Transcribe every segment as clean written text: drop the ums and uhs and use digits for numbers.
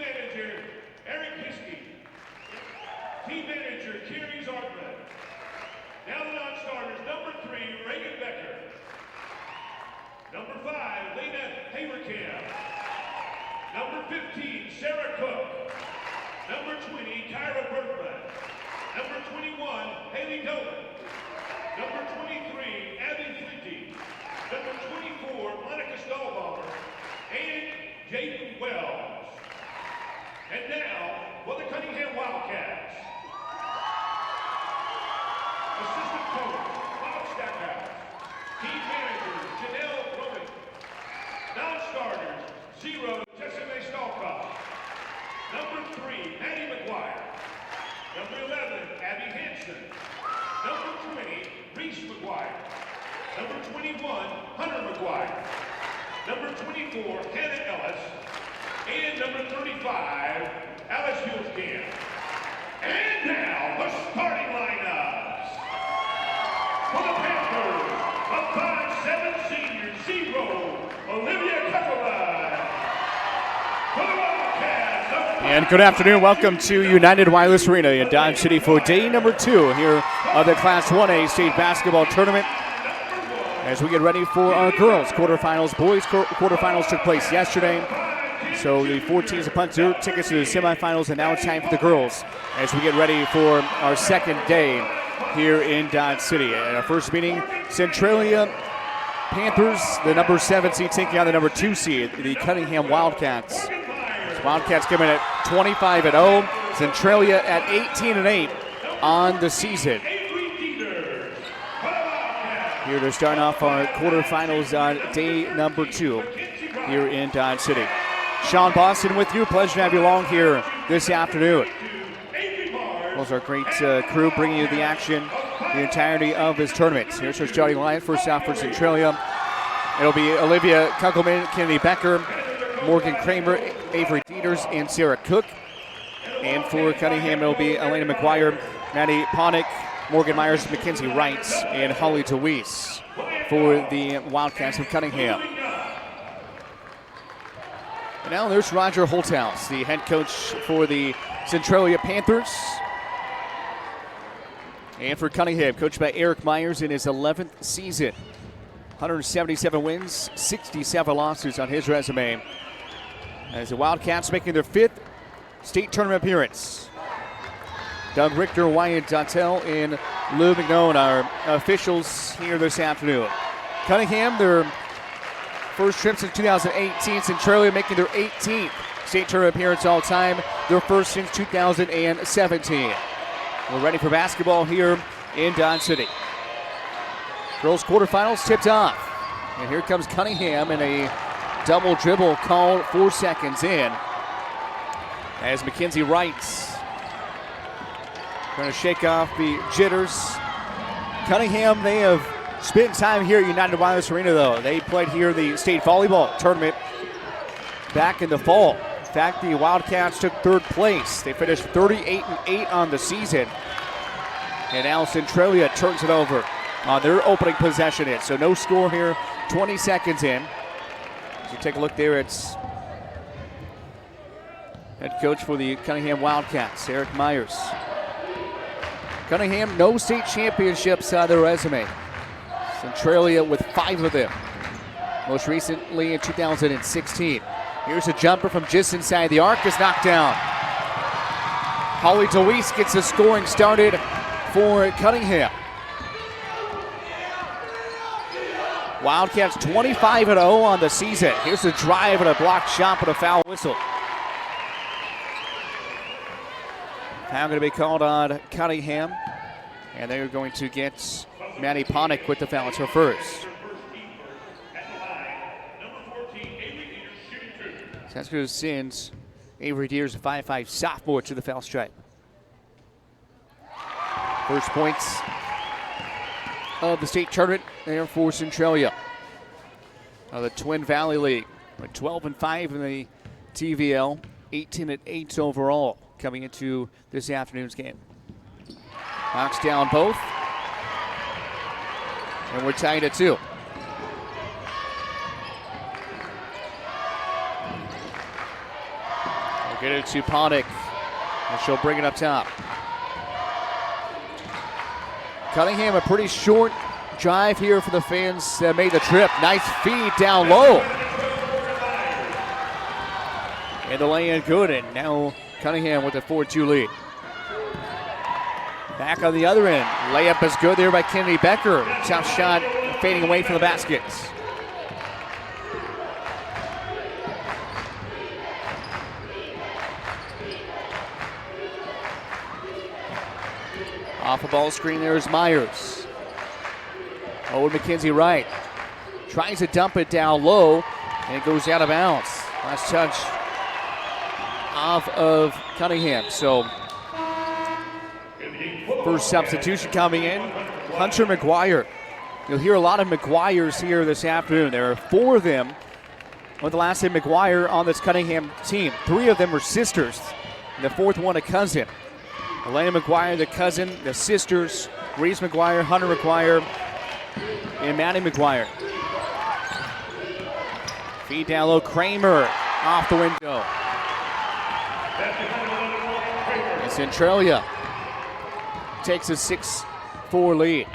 manager, Eric Hiskey. Team manager, Kerry Zartman. Now the non-starters, number 3, Reagan Becker. Number 5, Lena Haverkamp. Number 15, Sarah Cook. Number 20, Kyra Bergman. Number 21, Haley Dolan. Number 23, Abby Flinty. Number 24, Monica Stahlbauer. And Jaden Wells. And now, for the Cunningham Wildcats. Assistant coach, Bob Stackhouse. Team manager, Janelle Rowan. Non-starters, 0, Jessica Stalkoff. Number 3, Maddie McGuire. Number 11, Abby Hanson. Number 20, Reese McGuire. Number 21, Hunter McGuire. Number 24, Hannah Ellis. And number 35, Alice Hulskamp. And now, the starting lineups. For the Panthers, a 5'7" senior, 0, Olivia Kuckelman. For the Wildcats, and good afternoon. Welcome to United Wireless Arena in Dodge City for day number 2 here of the Class 1A state basketball tournament. As we get ready for our girls quarterfinals. Boys quarterfinals took place yesterday. So the 4 teams have punched their tickets to the semifinals, and now it's time for the girls as we get ready for our second day here in Dodge City. At our first meeting, Centralia Panthers, the number 7 seed, taking on the number 2 seed, the Cunningham Wildcats. Wildcats come in at 25-0. Centralia at 18-8 on the season. Here to start off our quarterfinals on day number 2 here in Dodge City. Sean Boston with you. Pleasure to have you along here this afternoon. Those are our great crew bringing you the action the entirety of this tournament. Here's our starting line. First off for Centralia, it'll be Olivia Kuckelman, Kennedy Becker, Morgan Kramer, Avery Dieters, and Sarah Cook. And for Cunningham, it'll be Elena McGuire, Maddie Ponick, Morgan Myers, Mackenzie Wright, and Holly DeWeese for the Wildcats of Cunningham. And now there's Roger Holthouse, the head coach for the Centralia Panthers. And for Cunningham, coached by Eric Myers in his 11th season. 177 wins, 67 losses on his resume. As the Wildcats making their 5th state tournament appearance. Doug Richter, Wyatt Dottel, and Lou McNone are officials here this afternoon. Cunningham, their first trip since 2018. Centralia making their 18th state tournament appearance all time. Their first since 2017. We're ready for basketball here in Dodge City. Girls quarterfinals tipped off. And here comes Cunningham in a double dribble called 4 seconds in. As Mackenzie Wright trying to shake off the jitters. Cunningham, they have spent time here at United Wireless Arena, though. They played here the state volleyball tournament back in the fall. In fact, the Wildcats took 3rd place. They finished 38-8 on the season. And now Centralia turns it over on their opening possession. So no score here, 20 seconds in. As you take a look there, it's head coach for the Cunningham Wildcats, Eric Myers. Cunningham, no state championships on their resume. Centralia with 5 of them. Most recently in 2016. Here's a jumper from just inside the arc, is knocked down. Holly DeWeese gets the scoring started for Cunningham. Wildcats 25-0 on the season. Here's a drive and a blocked shot and a foul whistle. Foul going to be called on Cunningham. And they're going to get Maddie Ponick with the foul. It's her first. So that's going to send Avery Dieters, a 5'5" sophomore, to the foul stripe. First points of the state tournament there for Centralia. The Twin Valley League, 12-5 in the TVL, 18-8 overall coming into this afternoon's game. Knocks down both. And we're tied at 2. Get it to Ponick, and she'll bring it up top. Cunningham, a pretty short drive here for the fans that made the trip. Nice feed down low. And the lay-in good, and now Cunningham with a 4-2 lead. Back on the other end. Layup is good there by Kennedy Becker. Tough shot fading away from the baskets. Off a ball screen, there's Myers. Owen McKenzie right. Tries to dump it down low, and it goes out of bounds. Last touch off of Cunningham. So, first substitution coming in, Hunter McGuire. You'll hear a lot of McGuires here this afternoon. There are 4 of them with the last name McGuire on this Cunningham team. 3 of them are sisters, and the 4th one a cousin. Elena McGuire, the cousin, the sisters, Reese McGuire, Hunter McGuire, and Maddie McGuire. Feed down low, Kramer off the window. And Centralia takes a 6-4 lead.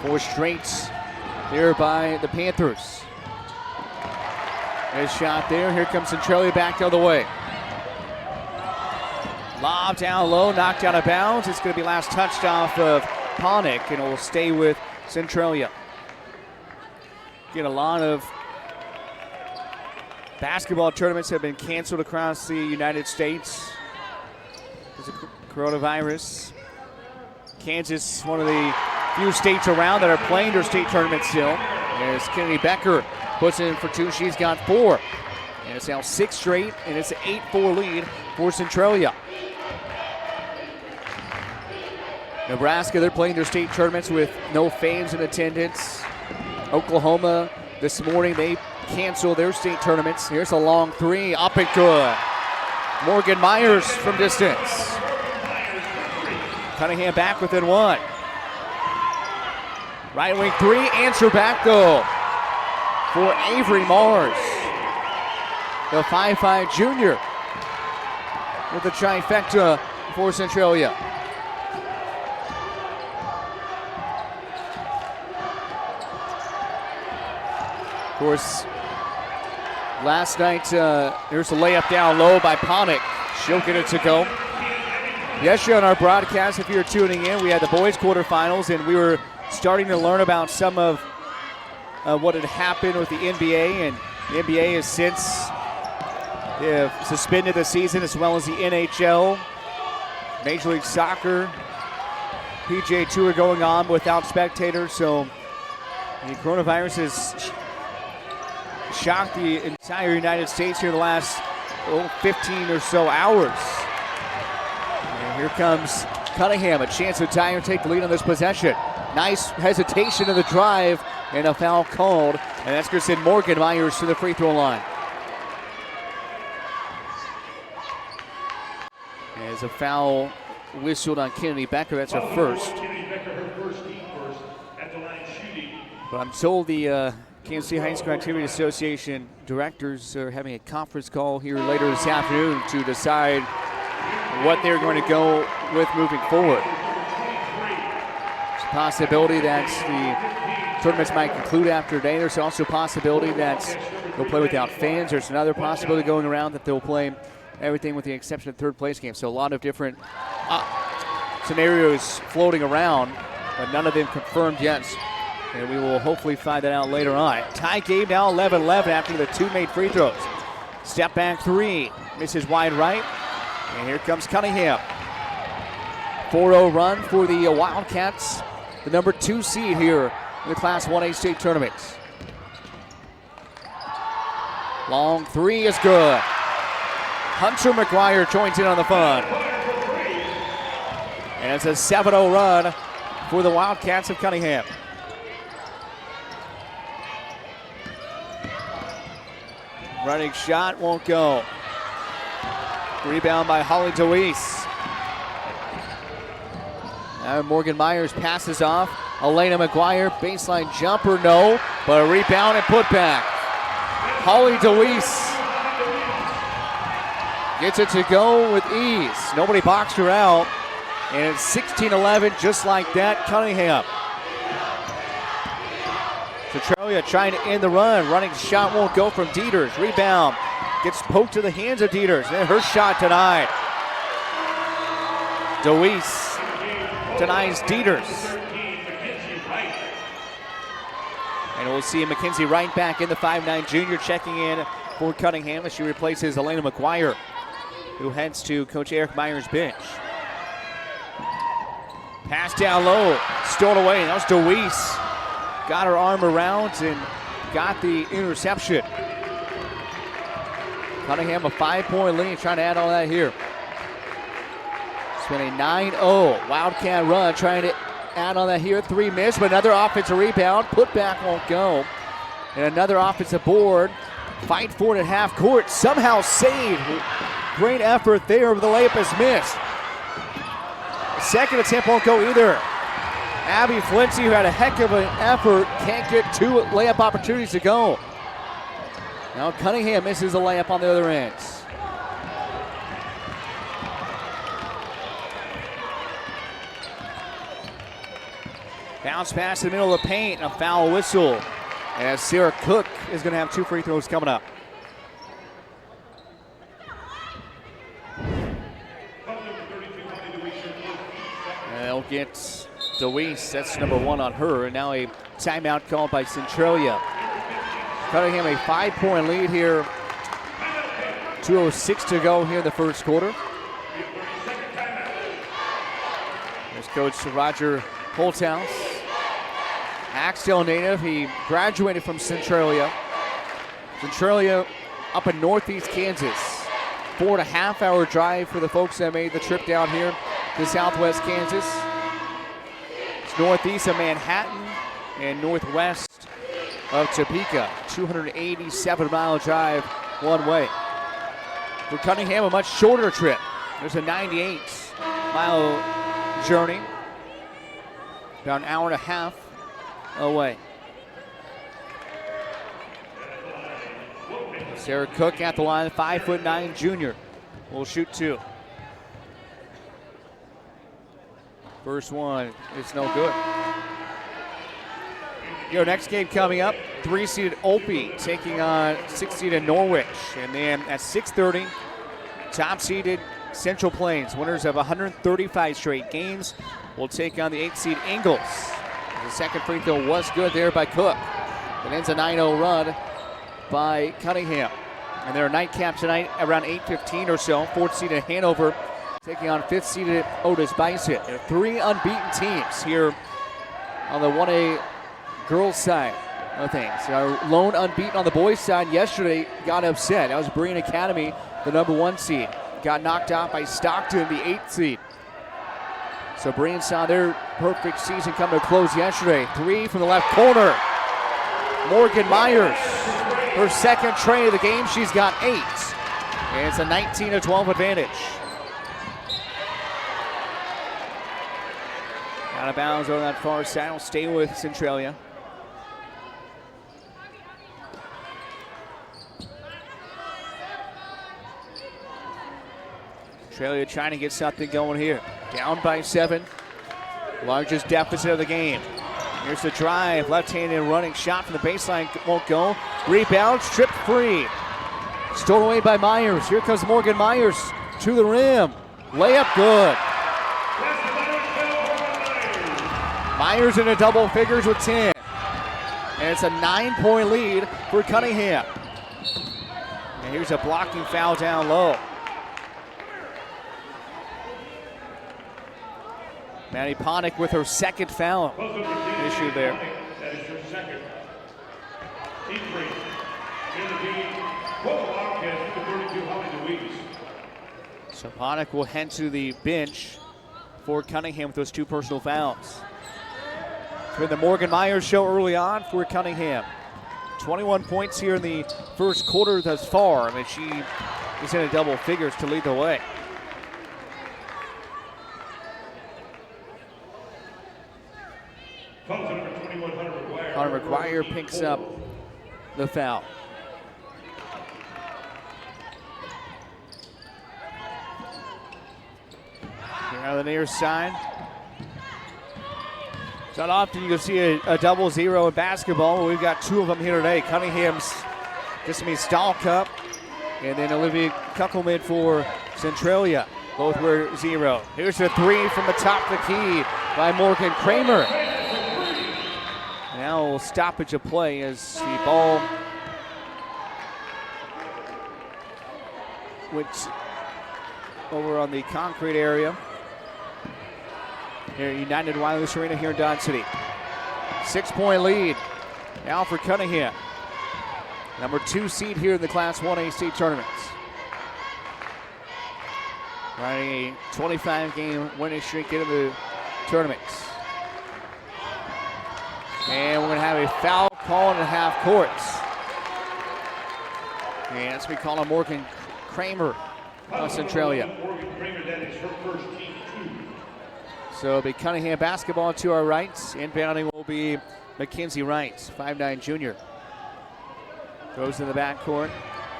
4 straights there by the Panthers. Nice shot there. Here comes Centralia back the other way. Lob down low, knocked out of bounds. It's going to be last touched off of Ponick, and it will stay with Centralia. Get a lot of basketball tournaments have been canceled across the United States because of coronavirus. Kansas, one of the few states around that are playing their state tournament still. As Kennedy Becker puts it in for 2, she's got 4. And it's now 6 straight, and it's an 8-4 lead for Centralia. Nebraska, they're playing their state tournaments with no fans in attendance. Oklahoma, this morning, they canceled their state tournaments. Here's a long 3, up and good. Morgan Myers from distance. Cunningham back within 1. Right wing 3, answer back though for Avery Mars. The 5'5" junior with the trifecta for Centralia. Of course, last night, there's a layup down low by Ponick. She'll get it to go. Yesterday on our broadcast, if you're tuning in, we had the boys quarterfinals, and we were starting to learn about some of what had happened with the NBA, and the NBA has since suspended the season, as well as the NHL, Major League Soccer, PGA Tour going on without spectators. So the coronavirus has shocked the entire United States here the last 15 or so hours. And here comes Cunningham, a chance to tie and take the lead on this possession. Nice hesitation in the drive, and a foul called, and that's going to send Morgan Myers to the free throw line. As a foul whistled on Kennedy Becker, that's her first. But I'm told the Kansas City High School Activity Association directors are having a conference call here later this afternoon to decide what they're going to go with moving forward. There's a possibility that the tournaments might conclude after today. There's also a possibility that they'll play without fans. There's another possibility going around that they'll play everything with the exception of third place game. So a lot of different scenarios floating around, but none of them confirmed yet. And we will hopefully find that out later on. Tie game now, 11-11 after the 2 made free throws. Step back 3, misses wide right. And here comes Cunningham. 4-0 run for the Wildcats, the number 2 seed here in the Class 1A state tournaments. Long 3 is good. Hunter McGuire joins in on the fun. And it's a 7-0 run for the Wildcats of Cunningham. Running shot won't go. Rebound by Holly DeWeese. Now Morgan Myers passes off. Elena McGuire, baseline jumper, no. But a rebound and put back. Holly DeWeese gets it to go with ease. Nobody boxed her out. And it's 16-11, just like that. Cunningham. Centralia trying to end the run. Running shot won't go from Dieters. Rebound. Gets poked to the hands of Dieters. And her shot denied. DeWeese denies Dieters. And we'll see Mackenzie Wright back in, the 5'9" junior, checking in for Cunningham as she replaces Elena McGuire, who heads to Coach Eric Meyer's bench. Pass down low, stolen away. That was DeWeese. Got her arm around and got the interception. Cunningham a 5-point lead, trying to add all that here. It's been a 9-0 Wildcat run, trying to add on that here. 3 missed, but another offensive rebound. Put back won't go. And another offensive board. Fight for it at half court. Somehow saved. Great effort there, but the layup is missed. The second attempt won't go either. Abby Flintsey, who had a heck of an effort, can't get 2 layup opportunities to go. Now Cunningham misses a layup on the other end. Bounce pass in the middle of the paint, a foul whistle. As Sarah Cook is going to have 2 free throws coming up. And they'll get DeWeese, that's number 1 on her, and now a timeout called by Centralia. Cunningham a 5-point lead here. 2:06 to go here in the first quarter. There's Coach Roger Holthouse. Axtell native, he graduated from Centralia. Centralia up in northeast Kansas. 4.5-hour drive for the folks that made the trip down here to southwest Kansas. It's northeast of Manhattan and northwest of Topeka. 287-mile drive one way. For Cunningham, a much shorter trip. There's a 98-mile journey. About an hour and a half away. Sarah Cook at the line, 5'9" junior. Will shoot 2. First one is no good. Your next game coming up, 3-seeded Opie taking on 6-seeded Norwich. And then at 6:30, top-seeded Central Plains, winners of 135 straight games, will take on the 8-seed Ingles. The second free throw was good there by Cook. It ends a 9-0 run by Cunningham. And their nightcap tonight around 8:15 or so. 4th-seeded Hanover taking on 5th-seeded Otis Bison. There are 3 unbeaten teams here on the 1A girls side of things. Our lone unbeaten on the boys side yesterday got upset. That was Breen Academy, the number 1 seed. Got knocked out by Stockton, the 8th seed. So Breen saw their perfect season come to a close yesterday. 3 from the left corner. Morgan Myers, her second tray of the game. She's got 8. And it's a 19-12 advantage. Out of bounds on that far side. Will stay with Centralia. Centralia trying to get something going here. Down by 7. Largest deficit of the game. Here's the drive. Left-handed running shot from the baseline. Won't go. Rebound. Stripped free. Stolen away by Myers. Here comes Morgan Myers to the rim. Layup good. Myers in a double figures with 10. And it's a 9-point lead for Cunningham. And here's a blocking foul down low. Maddie Ponick with her second foul issue there. That is her second. Team 3. So Ponick will head to the bench for Cunningham with those 2 personal fouls. It's been the Morgan Myers show early on for Cunningham. 21 points here in the first quarter thus far. I mean, she is in a double figures to lead the way. Hunter McGuire picks up the foul. the near side. It's not often you'll see a double zero in basketball, but we've got 2 of them here today. Cunningham's Kissimmee Stahl Cup, and then Olivia Kuckelman for Centralia. Both were 0. Here's a 3 from the top of the key by Morgan Kramer. Now stoppage of play as the ball went over on the concrete area here at United Wireless Arena here in Dodge City. 6-point lead now for Cunningham. Number 2 seed here in the Class 1A state tournaments. Riding a 25-game winning streak into the tournaments. And we're going to have a foul call in the half courts. And that's going to be called on Morgan Kramer on Centralia. So it'll be Cunningham basketball to our right. Inbounding will be Mackenzie Wright, 5'9" junior. Goes in the backcourt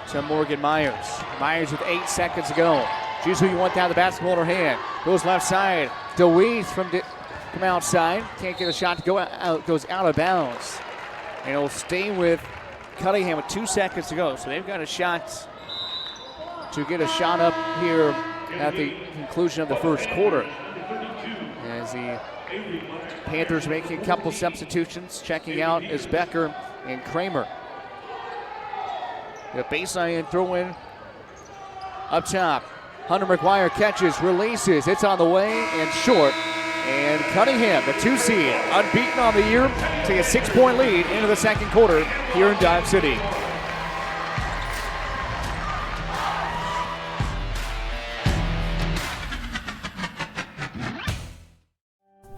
to Morgan Myers. Myers with 8 seconds to go. She's who you want to have the basketball in her hand. Goes left side. DeWeese from outside. Can't get a shot to go out. Goes out of bounds. And it'll stay with Cunningham with 2 seconds to go. So they've got a shot to get a shot up here at the conclusion of the first quarter. As the Panthers making a couple substitutions. Checking out is Becker and Kramer. The baseline throw in up top. Hunter McGuire catches, releases. It's on the way and short. And Cunningham, the 2 seed, unbeaten on the year, take a 6-point lead into the second quarter here in Dodge City.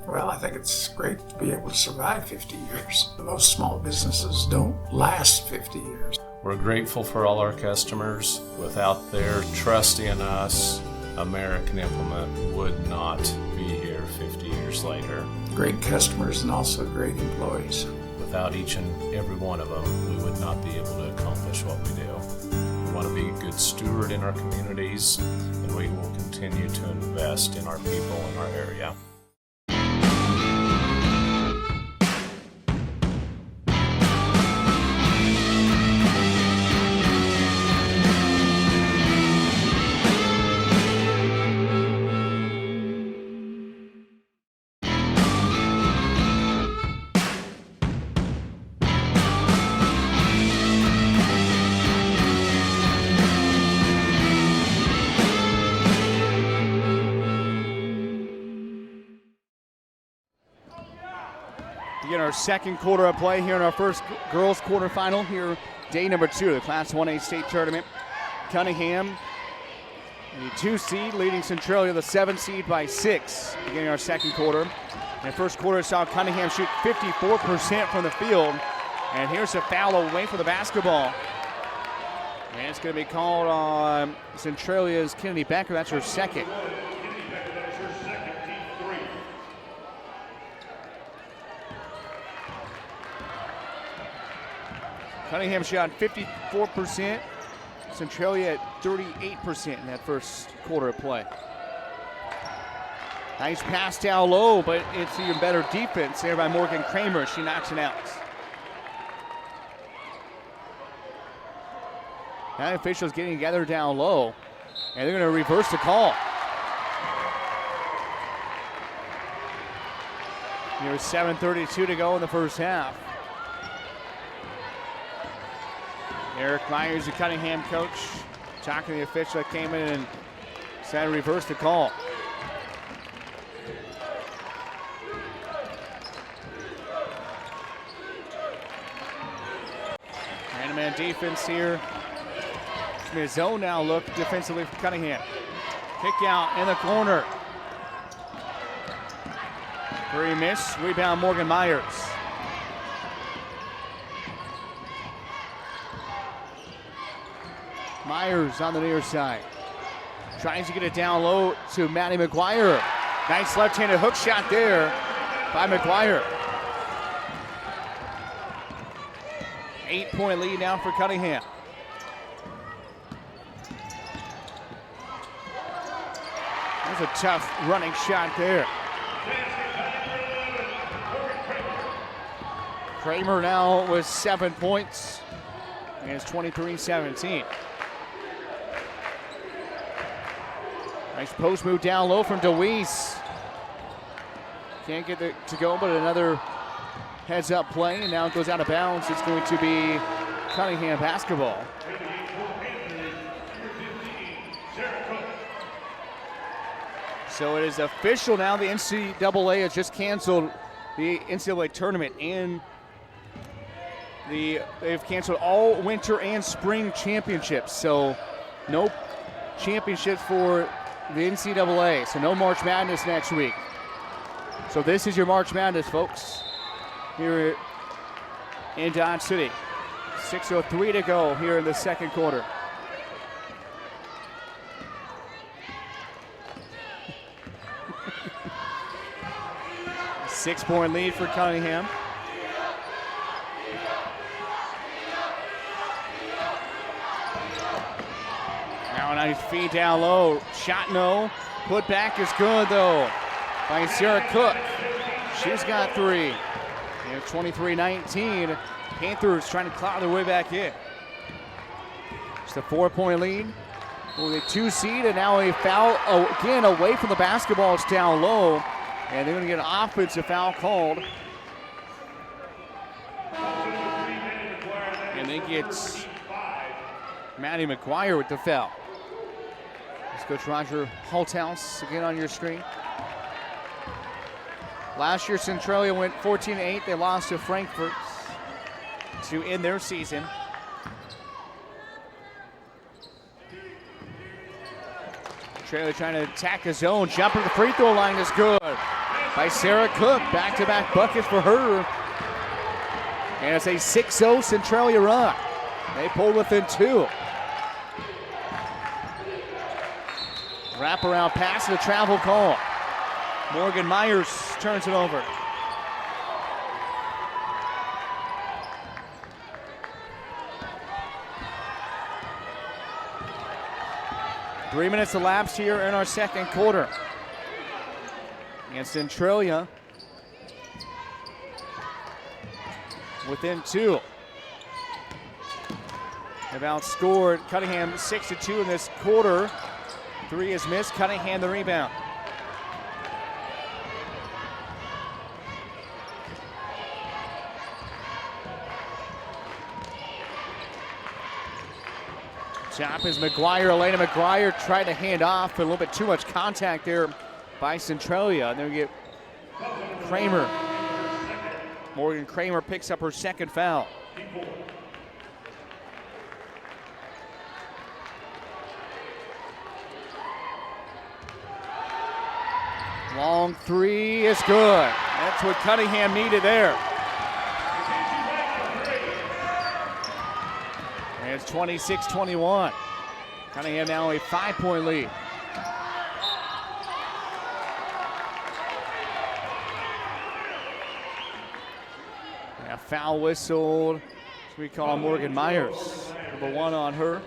Well, I think it's great to be able to survive 50 years. Most small businesses don't last 50 years. We're grateful for all our customers. Without their trust in us, American Implement would not be here 50 years later. Great customers and also great employees. Without each and every one of them, we would not be able to accomplish what we do. We want to be a good steward in our communities, and we will continue to invest in our people in our area. Begin our second quarter of play here in our first girls quarterfinal here, day number 2 of the Class 1A state tournament. Cunningham, the 2 seed, leading Centralia, the 7 seed by 6, beginning our second quarter. In the first quarter, saw Cunningham shoot 54% from the field. And here's a foul away from the basketball. And it's going to be called on Centralia's Kennedy Becker. That's her second. Cunningham shot 54%. Centralia at 38% in that first quarter of play. Nice pass down low, but it's even better defense there by Morgan Kramer. She knocks it out. Now officials getting together down low, and they're going to reverse the call. There's 7:32 to go in the first half. Eric Myers, the Cunningham coach, talking to the official that came in and said reverse the call. Man-to-man defense here. It's going to be a zone now look defensively for Cunningham. Kick out in the corner. Three miss. Rebound Morgan Myers. Myers on the near side. Tries to get it down low to Maddie McGuire. Nice left-handed hook shot there by McGuire. 8-point lead now for Cunningham. That's a tough running shot there. Kramer now with 7 points. And it's 23-17. Nice post move down low from DeWeese. Can't get it to go, but another heads-up play, and now it goes out of bounds. It's going to be Cunningham basketball. So it is official now. The NCAA has just canceled the NCAA tournament, and they've canceled all winter and spring championships. So no championships for the NCAA. So no March Madness next week. So this is your March Madness, folks, here in Dodge City. 6:03 to go here in the second quarter. A 6-point lead for Cunningham. Now a nice feed down low. Shot no. Put back is good though by Sarah Cook. She's got 3. And 23-19. Panthers trying to claw their way back in. It's a 4-point lead with a 2 seed, and now a foul again away from the basketball. It's down low, and they're going to get an offensive foul called. And they get Maddie McGuire with the foul. Let's Coach Roger Holthouse again on your screen. Last year, Centralia went 14-8. They lost to Frankfurt to end their season. Centralia trying to attack his zone. Jumper to the free throw line is good by Sarah Cook. Back-to-back buckets for her. And it's a 6-0 Centralia run. They pulled within 2. Wraparound pass and a travel call. Morgan Myers turns it over. Three minutes elapsed here in our second quarter. And Centralia within 2. They've outscored Cunningham 6-2 in this quarter. 3 is missed. Cunningham the rebound. Top is McGuire. Elena McGuire tried to hand off, but a little bit too much contact there by Centralia. And then we get Kramer. Morgan Kramer picks up her second foul. Long 3 is good. That's what Cunningham needed there. And it's 26-21. Cunningham now a 5-point lead. A foul whistled. We call Morgan Myers. Number 1 on her.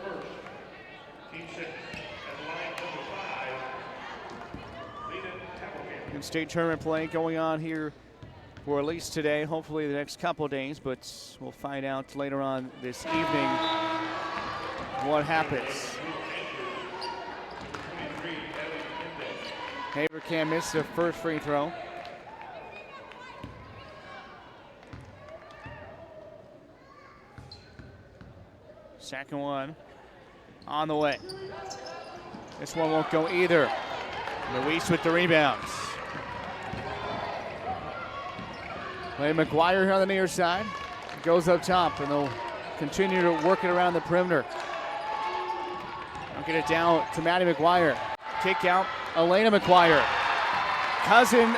State tournament play going on here for at least today, hopefully the next couple of days, but we'll find out later on this evening what happens. Havercam missed the first free throw. Second one on the way. This one won't go either. Luis with the rebounds. Play McGuire here on the near side. Goes up top, and they'll continue to work it around the perimeter. I'll get it down to Maddie McGuire. Kick out, Elena McGuire. Cousin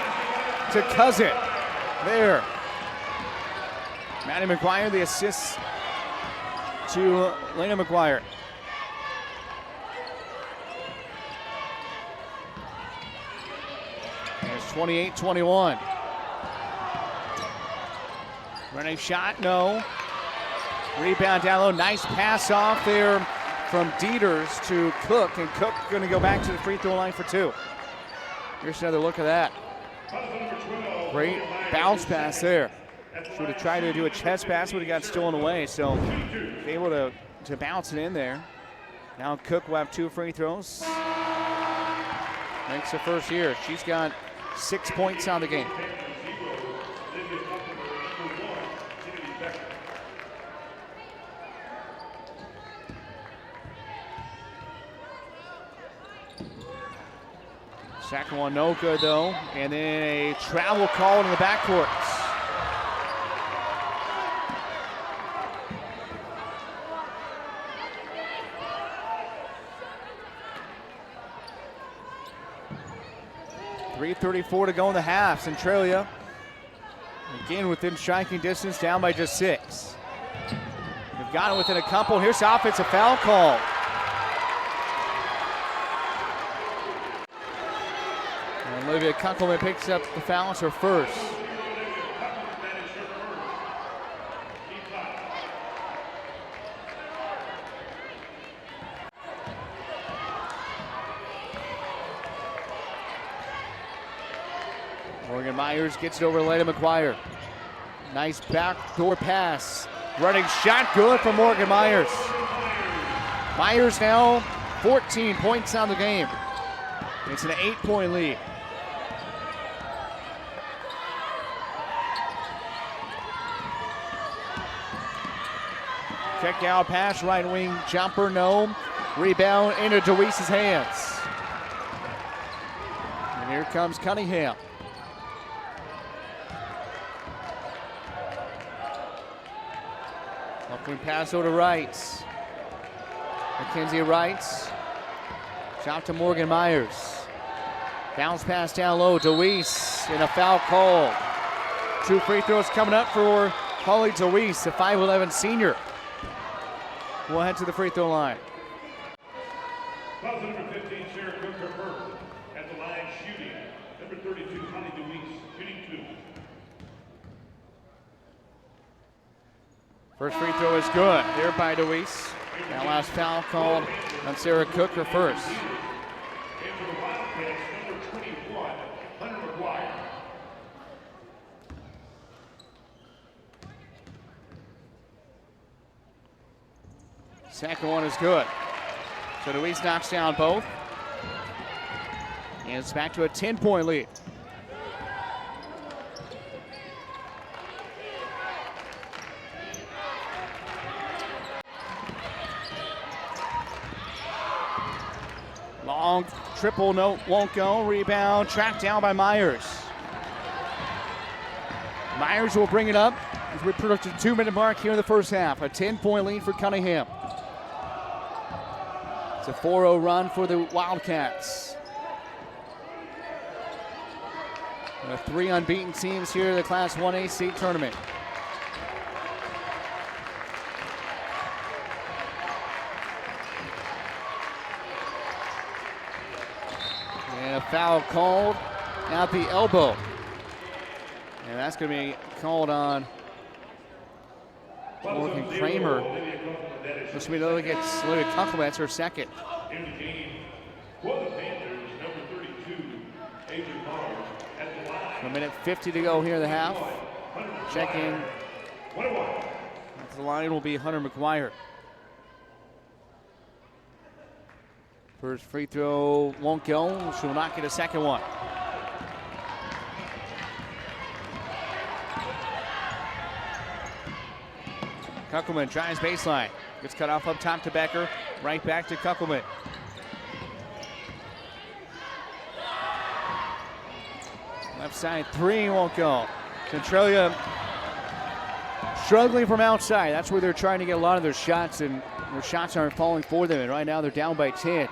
to Cousin. There. Maddie McGuire, the assist to Elena McGuire. And it's 28-21. Running shot, no. Rebound down low. Nice pass off there from Dieters to Cook, and Cook going to go back to the free throw line for 2. Here's another look at that. Great bounce pass there. She would have tried to do a chest pass, would have got stolen away. So able to bounce it in there. Now Cook will have 2 free throws. Makes her first here. She's got 6 points on the game. Second one no good though. And then a travel call in the backcourt. .334 to go in the half. Centralia again within striking distance, down by just 6. They've got it within a couple. Here's the offensive foul call. And Olivia Kunkelman picks up the foul. It's her first. Morgan Myers gets it over to Leda McGuire. Nice backdoor pass. Running shot good for Morgan Myers. Myers now 14 points on the game. It's an 8-point lead. Check out pass, right wing jumper, no. Rebound into Deweese's hands. And here comes Cunningham. Upward pass over to Wrights. Mackenzie Wrights. Shot to Morgan Myers. Bounce pass down low. Deweese and a foul call. 2 free throws coming up for Holly Deweese, the 5'11 senior. We'll head to the free throw line. Foul number 15, Sarah Cook, her first. At the line shooting. Number 32, Holly Deweese, shooting 2. First free throw is good. There by Deweese. Now last foul called on Sarah Cook, her first. And for the Wildcats, number 21, Hunter McGuire. Second one is good. So Deweese knocks down both. And it's back to a 10-point lead. Long triple, no, won't go. Rebound, tracked down by Myers. Myers will bring it up as we approach the 2-minute mark here in the first half. A 10-point lead for Cunningham. It's a 4-0 run for the Wildcats. There are 3 unbeaten teams here in the Class 1A state tournament. And a foul called at the elbow. And that's going to be called on Morgan Kramer. This will be another against Olivia Kunkelman. That's her second. In the game for the Panthers, number 32, Adrian Mars. At the line. A minute 50 to go here in the half. Check in. At the line will be Hunter McGuire. First free throw won't go. She will not get a second one. Kunkelman tries baseline. Gets cut off up top to Becker. Right back to Kunkelman. Left side 3 won't go. Centralia struggling from outside. That's where they're trying to get a lot of their shots, and their shots aren't falling for them. And right now they're down by 10.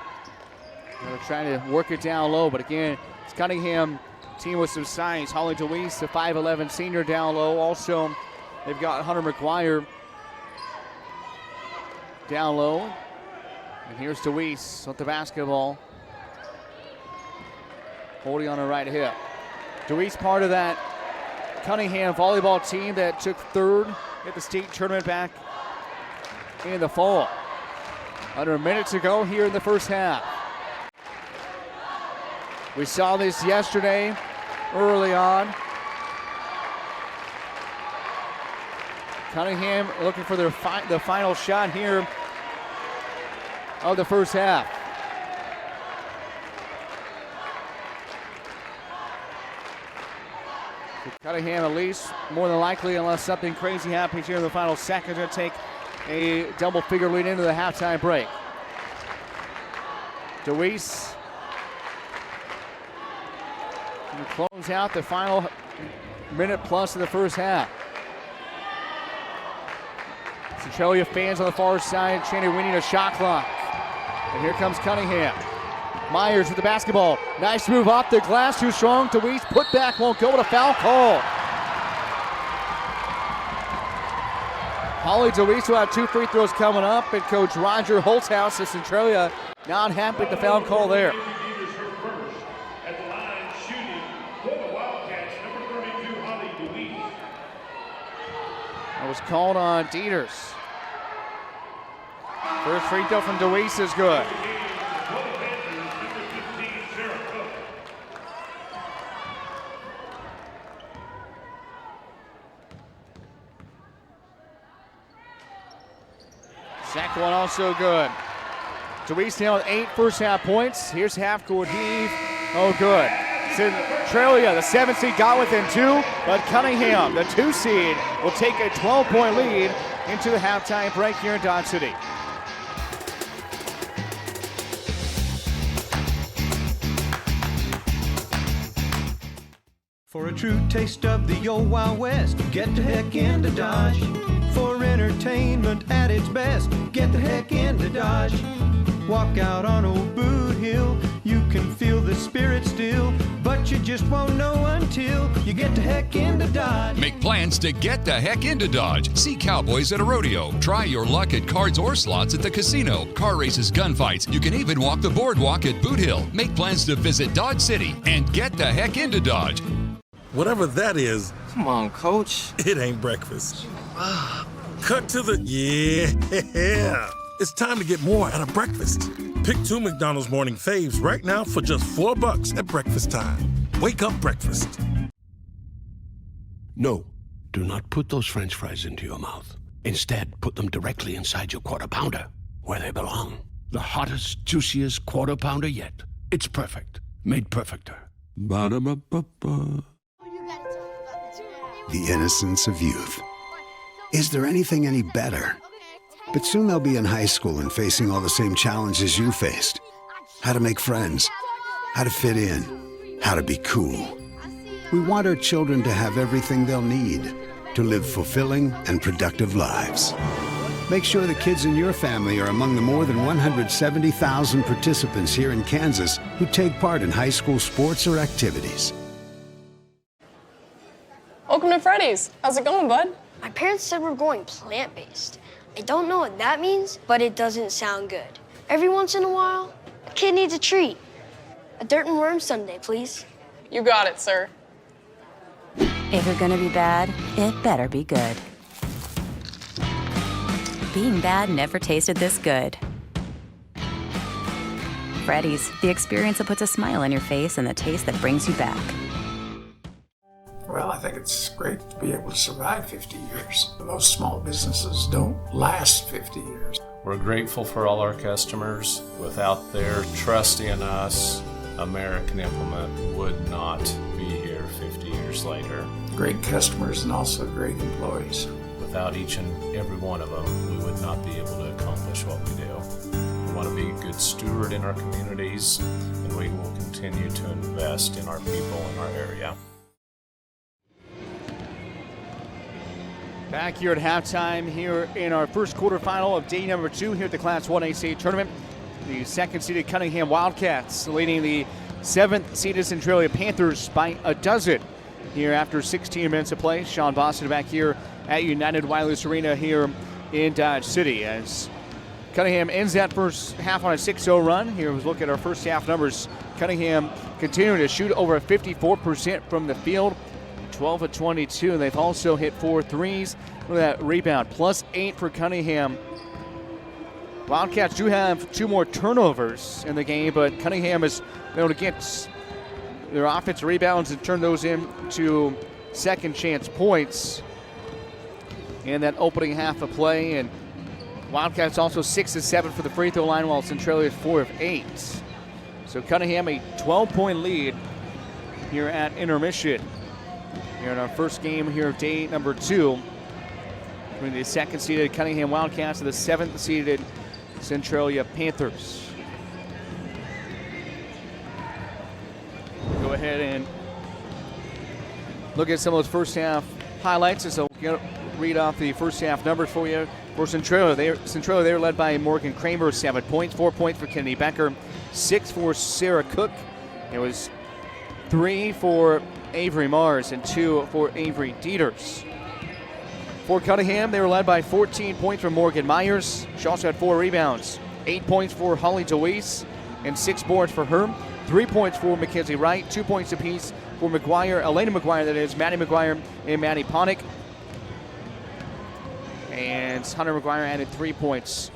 They're trying to work it down low, but again, it's Cunningham team with some size. Holly Deweese, the 5'11 senior, down low. Also, they've got Hunter McGuire down low. And here's Deweese with the basketball, holding on her right hip. Deweese part of that Cunningham volleyball team that took 3rd at the state tournament back in the fall. Under a minute to go here in the first half. We saw this yesterday early on. Cunningham looking for the final shot here of the first half. Cunningham, at least, more than likely, unless something crazy happens here in the final second, to take a double-figure lead into the halftime break. DeWeese can close out the final minute plus of the first half. Centralia fans on the far side chanting, "We need a shot clock." And here comes Cunningham. Myers with the basketball. Nice move off the glass, too strong. DeWeese put back, won't go, with a foul call. Holly DeWeese will have 2 free throws coming up, and Coach Roger Holthouse of Centralia not happy with the foul call there. At the line, shooting for the Wildcats, number 32, Holly DeWeese. That was called on Dieters. First free throw from DeWeese is good. Second one also good. DeWeese now with 8 first half points. Here's half-court heave. Oh, good. Centralia, the 7th seed, got within 2, but Cunningham, the 2 seed, will take a 12-point lead into the halftime break here in Dodge City. For a true taste of the old Wild West, get the heck into Dodge. For entertainment at its best, get the heck into Dodge. Walk out on old Boot Hill, you can feel the spirit still, but you just won't know until you get the heck into Dodge. Make plans to get the heck into Dodge. See cowboys at a rodeo. Try your luck at cards or slots at the casino. Car races, gunfights. You can even walk the boardwalk at Boot Hill. Make plans to visit Dodge City and get the heck into Dodge. Whatever that is. Come on, Coach. It ain't breakfast. Cut to the... Yeah. It's time to get more out of breakfast. Pick 2 McDonald's morning faves right now for just $4 at breakfast time. Wake up breakfast. No, do not put those French fries into your mouth. Instead, put them directly inside your Quarter Pounder, where they belong. The hottest, juiciest Quarter Pounder yet. It's perfect. Made perfecter. Ba-da-ba-ba-ba. The innocence of youth. Is there anything any better? But soon they'll be in high school and facing all the same challenges you faced. How to make friends, how to fit in, how to be cool. We want our children to have everything they'll need to live fulfilling and productive lives. Make sure the kids in your family are among the more than 170,000 participants here in Kansas who take part in high school sports or activities. Welcome to Freddy's. How's it going, bud? My parents said we're going plant-based. I don't know what that means, but it doesn't sound good. Every once in a while, a kid needs a treat. A dirt and worm sundae, please. You got it, sir. If you're gonna be bad, it better be good. Being bad never tasted this good. Freddy's, the experience that puts a smile on your face and the taste that brings you back. Well, I think it's great to be able to survive 50 years. Most small businesses don't last 50 years. We're grateful for all our customers. Without their trust in us, American Implement would not be here 50 years later. Great customers and also great employees. Without each and every one of them, we would not be able to accomplish what we do. We want to be a good steward in our communities, and we will continue to invest in our people in our area. Back here at halftime here in our first quarterfinal of day number 2 here at the Class 1A tournament. The 2nd-seeded Cunningham Wildcats leading the 7th-seeded Centralia Panthers by a dozen here after 16 minutes of play. Sean Boston back here at United Wireless Arena here in Dodge City as Cunningham ends that first half on a 6-0 run. Here we look at our first half numbers. Cunningham continuing to shoot over 54% from the field. 12 of 22, and they've also hit 4 threes. Look at that rebound, +8 for Cunningham. Wildcats do have 2 more turnovers in the game, but Cunningham is able to get their offensive rebounds and turn those into second chance points in that opening half of play. And Wildcats also 6 of 7 for the free throw line, while Centralia is 4 of 8. So Cunningham a 12-point lead here at intermission. Here in our first game here of day number 2 between the second-seeded Cunningham Wildcats and the seventh-seeded Centralia Panthers. Go ahead and look at some of those first half highlights. So we'll read off the first half numbers for you. For Centralia, they were led by Morgan Kramer, 7 points, 4 points for Kennedy Becker, 6 for Sarah Cook. It was 3 for Avery Mars and 2 for Avery Dieters. For Cunningham, they were led by 14 points from Morgan Myers. She also had 4 rebounds, 8 points for Holly DeWeese and 6 boards for her. 3 points for Mackenzie Wright, 2 points apiece for Elena McGuire, that is, Maddie McGuire and Maddie Ponick. And Hunter McGuire added 3 points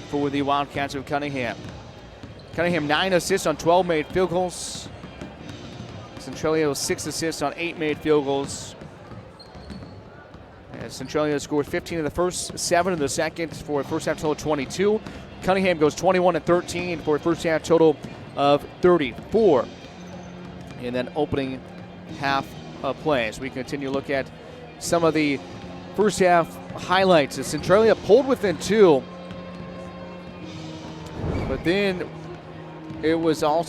for the Wildcats of Cunningham. Cunningham 9 assists on 12 made field goals. Centralia was 6 assists on 8 made field goals. As Centralia scored 15 in the first, 7 in the second for a first half total of 22. Cunningham goes 21 and 13 for a first half total of 34 in that opening half of play. As we continue to look at some of the first half highlights, as Centralia pulled within 2, but then it was all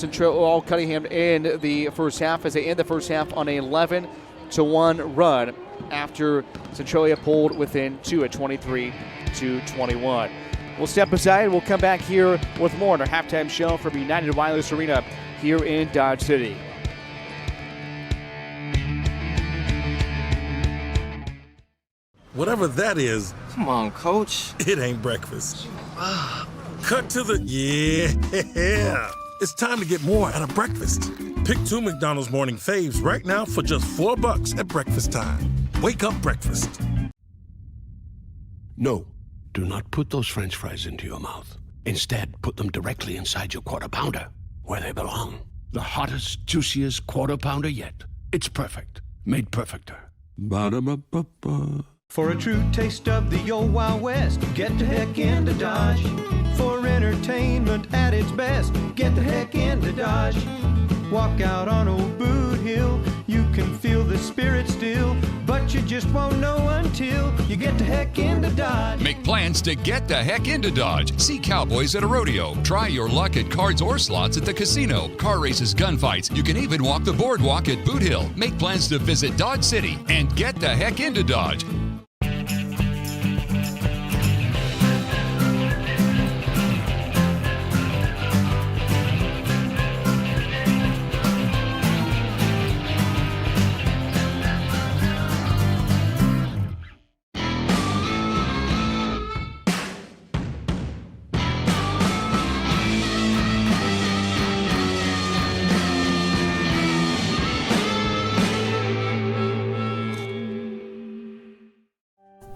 Cunningham in the first half as they end the first half on an 11-1 run after Centralia pulled within 2 at 23-21. We'll step aside. We'll come back here with more on our halftime show from United Wireless Arena here in Dodge City. Whatever that is. Come on, Coach. It ain't breakfast. Cut to the... Yeah. It's time to get more out of breakfast. Pick 2 McDonald's morning faves right now for just $4 at breakfast time. Wake up breakfast. No, do not put those French fries into your mouth. Instead, put them directly inside your Quarter Pounder, where they belong. The hottest, juiciest Quarter Pounder yet. It's perfect. Made perfecter. Ba-da-ba-ba-ba. For a true taste of the old Wild West, get the heck into Dodge. For entertainment at its best, get the heck into Dodge. Walk out on old Boot Hill, you can feel the spirit still, but you just won't know until you get the heck into Dodge. Make plans to get the heck into Dodge. See cowboys at a rodeo. Try your luck at cards or slots at the casino. Car races, gunfights. You can even walk the boardwalk at Boot Hill. Make plans to visit Dodge City and get the heck into Dodge.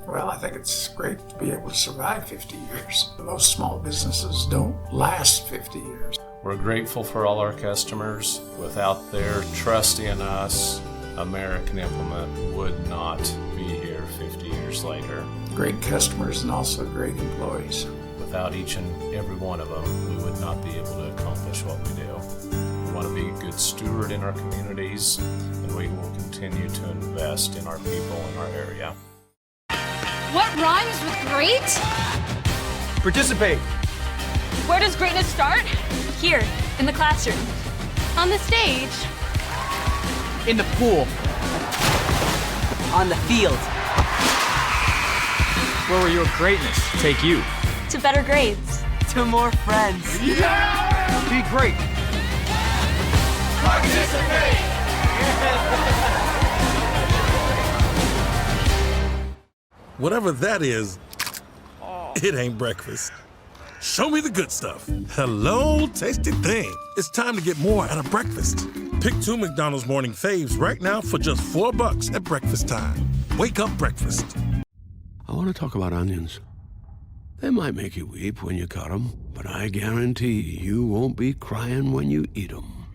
Well, I think it's great to be able to survive 50 years. Most small businesses don't last 50 years. We're grateful for all our customers. Without their trust in us, American Implement would not be here 50 years later. Great customers and also great employees. Without each and every one of them, we would not be able to accomplish what we do. We want to be a good steward in our communities, and we will continue to invest in our people in our area. What rhymes with great? Participate. Where does greatness start? Here, in the classroom. On the stage. In the pool. On the field. Where will your greatness take you? To better grades. To more friends. Yeah! Be great. Participate! Whatever that is, it ain't breakfast. Show me the good stuff. Hello, tasty thing. It's time to get more out of breakfast. Pick 2 McDonald's morning faves right now for just $4 at breakfast time. Wake up breakfast. I want to talk about onions. They might make you weep when you cut them, but I guarantee you won't be crying when you eat them.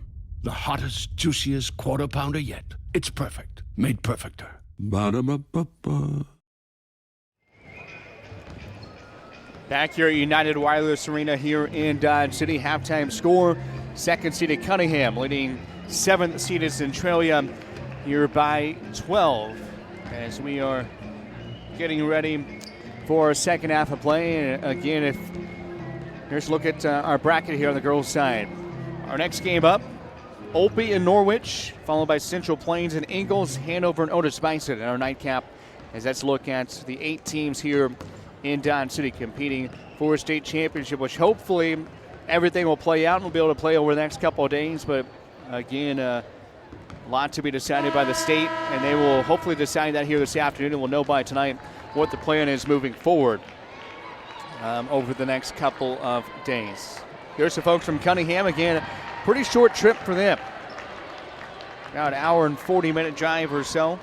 The hottest, juiciest Quarter Pounder yet. It's perfect. Made perfecter. Ba-da-ba-ba-ba. Back here at United Wireless Arena here in Dodge City. Halftime score, second seeded Cunningham leading seventh seeded Centralia here by 12 as we are getting ready for our second half of play. And again, here's a look at our bracket here on the girls' side. Our next game up, Opie and Norwich, followed by Central Plains and Ingalls, Hanover and Otis Bison in our nightcap, as that's a look at the 8 teams here in Dodge City competing for a state championship, which hopefully everything will play out and we'll be able to play over the next couple of days. But again, a lot to be decided by the state, and they will hopefully decide that here this afternoon, and we'll know by tonight what the plan is moving forward over the next couple of days. Here's the folks from Cunningham. Again, pretty short trip for them. About an hour and 40-minute drive or so.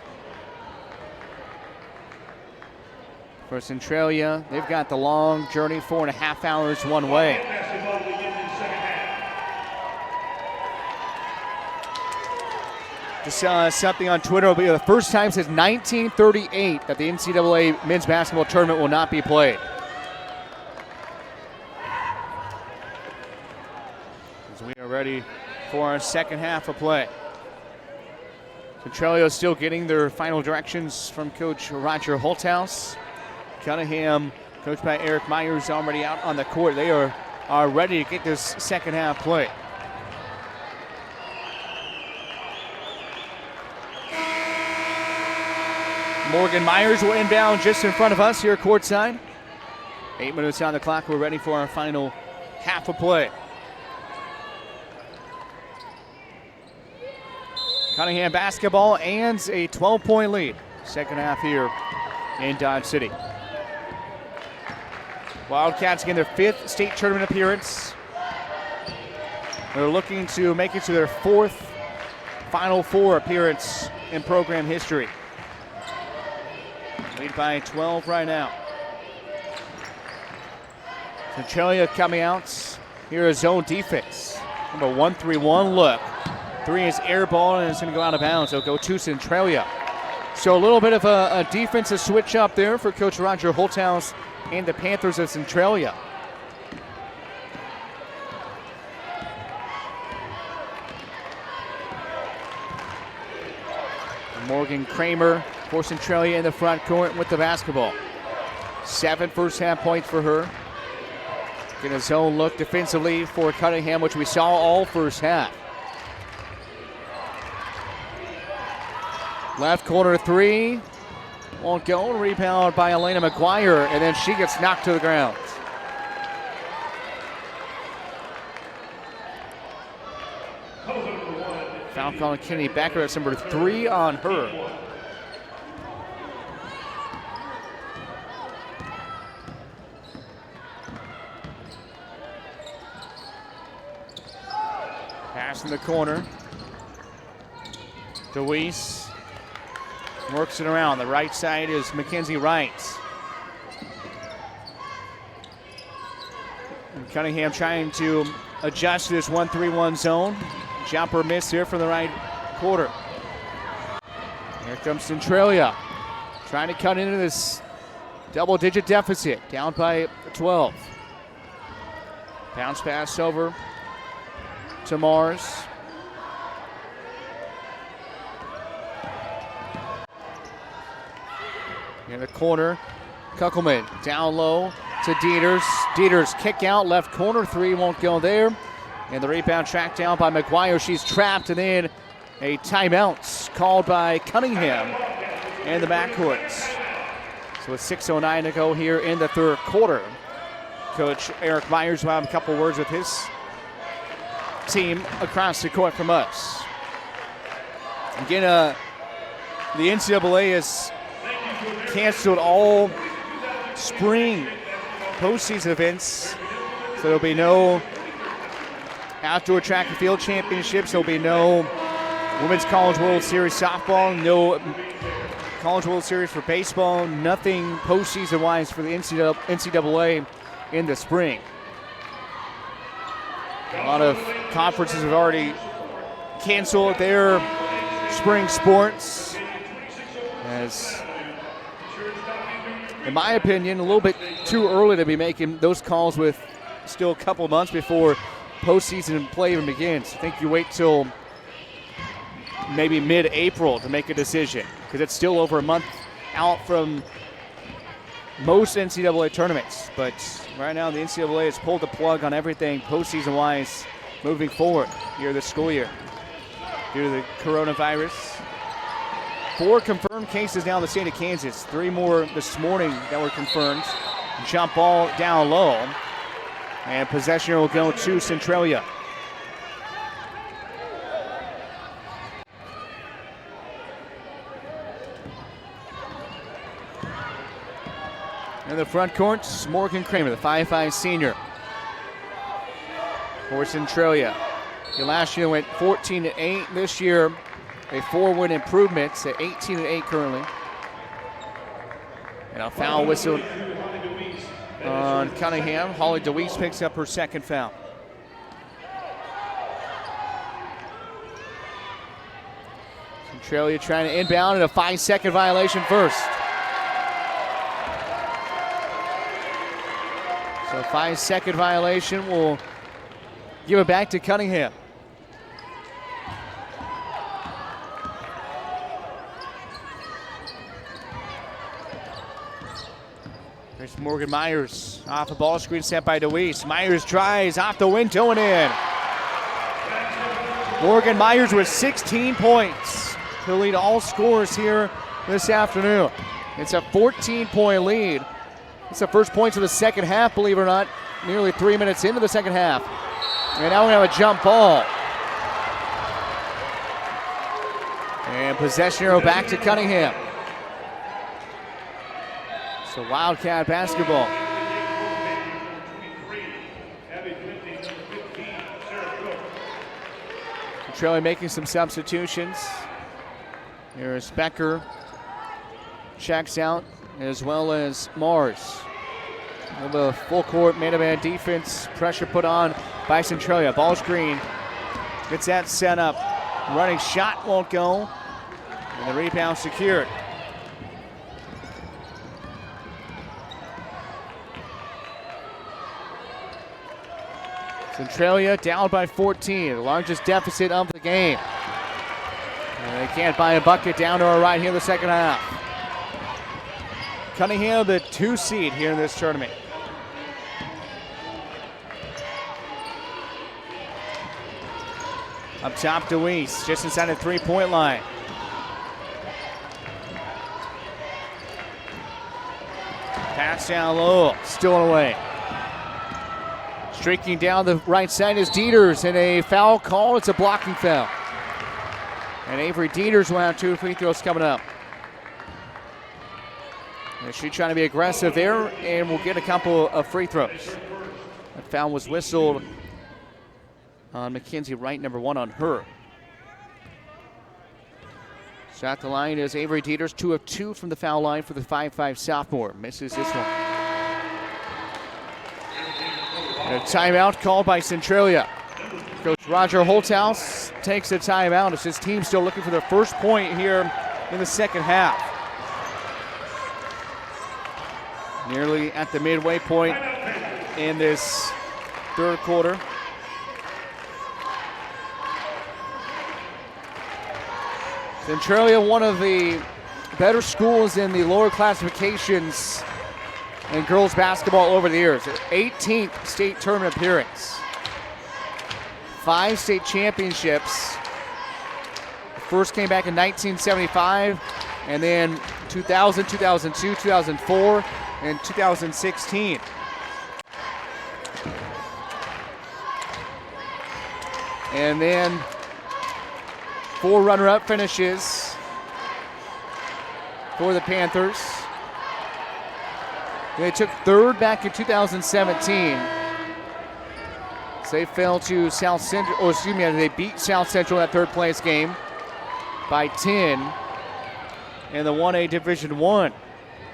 For Centralia, they've got the long journey, 4.5 hours one way. Just saw something on Twitter. It'll be the first time since 1938 that the NCAA men's basketball tournament will not be played. As we are ready for our second half of play. Centralia is still getting their final directions from Coach Roger Holthouse. Cunningham, coached by Eric Myers, already out on the court. They are ready to get this second half play. Morgan Myers will inbound just in front of us here courtside. 8 minutes on the clock. We're ready for our final half of play. Cunningham basketball and a 12-point lead. Second half here in Dodge City. Wildcats getting their 5th state tournament appearance. They're looking to make it to their 4th Final Four appearance in program history. Lead by 12 right now. Centralia coming out. Here is zone defense. Number 1-3-1 look. 3 is air ball and it's going to go out of bounds. It'll go to Centralia. So a little bit of a defensive switch up there for Coach Roger Holthouse and the Panthers of Centralia. Morgan Kramer for Centralia in the front court with the basketball. 7 first half points for her. Getting a zone look defensively for Cunningham, which we saw all first half. Left corner 3. Won't go. Rebound by Elena McGuire, and then she gets knocked to the ground. Foul call on Kenny Becker. That's number 3 on her. Pass in the corner. DeWeese works it around. The right side is Mackenzie Wright. And Cunningham trying to adjust to this 1-3-1 zone. Jumper miss here from the right quarter. Here comes Centralia. Trying to cut into this double-digit deficit. Down by 12. Bounce pass over to Mars. In the corner, Kuckelman down low to Dieters. Dieters kick out, left corner 3 won't go there. And the rebound tracked down by McGuire. She's trapped, and then a timeout called by Cunningham and the backcourt. So with 6:09 to go here in the third quarter, Coach Eric Myers will have a couple words with his team across the court from us. Again, the NCAA has canceled all spring postseason events, so there'll be no outdoor track and field championships. There'll be no Women's College World Series softball, no College World Series for baseball, nothing postseason-wise for the NCAA in the spring. A lot of conferences have already cancel their spring sports. As, in my opinion, a little bit too early to be making those calls with still a couple months before postseason play even begins. I think you wait till maybe mid-April to make a decision, because it's still over a month out from most NCAA tournaments. But right now the NCAA has pulled the plug on everything postseason-wise moving forward here this school year due to the coronavirus. 4 confirmed cases now in the state of Kansas. 3 more this morning that were confirmed. Jump ball down low. And possession will go to Centralia. In the front court, Morgan Kramer, the 5'5" senior for Centralia. Last year went 14-8. This year, a 4-win improvement to 18-8 currently. And a foul whistle on Cunningham. Holly DeWeese picks up her second foul. Centralia trying to inbound, and a 5-second violation first. So a 5-second violation will give it back to Cunningham. There's Morgan Myers off the ball screen set by DeWeese. Myers tries off the window and in. Morgan Myers with 16 points to lead all scorers here this afternoon. It's a 14-point lead. It's the first points of the second half, believe it or not. Nearly 3 minutes into the second half. And now we have a jump ball. And possession arrow back to Cunningham. So Wildcat basketball. Centralia making some substitutions. Here's Becker. Checks out, as well as Mars. The full court man-to-man defense. Pressure put on by Centralia. Ball screen. Gets that set up. Running shot won't go. And the rebound secured. Centralia down by 14, the largest deficit of the game. And they can't buy a bucket down to our right here in the second half. Cunningham, the 2 seed here in this tournament. Up top, DeWeese, just inside the 3-point line. Pass down low, stolen away. Streaking down the right side is Dieters, and a foul call. It's a blocking foul. And Avery Dieters will have 2 free throws coming up. And she's trying to be aggressive there, and will get a couple of free throws. That foul was whistled on Mackenzie Wright, number 1 on her. So at the line is Avery Dieters, 2 of 2 from the foul line for the 5'5" sophomore. Misses this one. And a timeout called by Centralia. Coach Roger Holthouse takes a timeout as his team still looking for their first point here in the second half. Nearly at the midway point in this third quarter. Centralia, one of the better schools in the lower classifications in girls basketball over the years. 18th state tournament appearance. 5 state championships. The first came back in 1975, and then 2000, 2002, 2004, and 2016. And then 4 runner-up finishes for the Panthers. They took 3rd back in 2017. So they fell to South Central, or excuse me, they beat South Central in that 3rd place game by 10 in the 1A Division I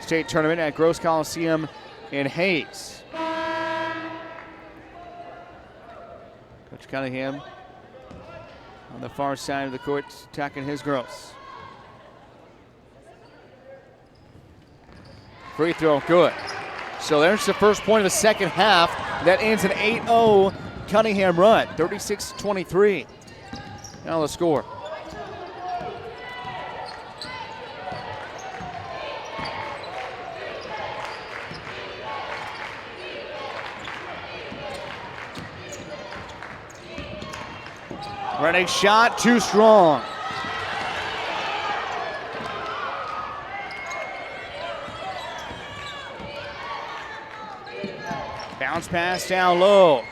state tournament at Gross Coliseum in Hayes. Coach Cunningham on the far side of the court, attacking his girls. Free throw, good. So there's the first point of the second half. That ends an 8-0 Cunningham run, 36-23. Now the score. Ready shot, too strong. Bounce pass down low.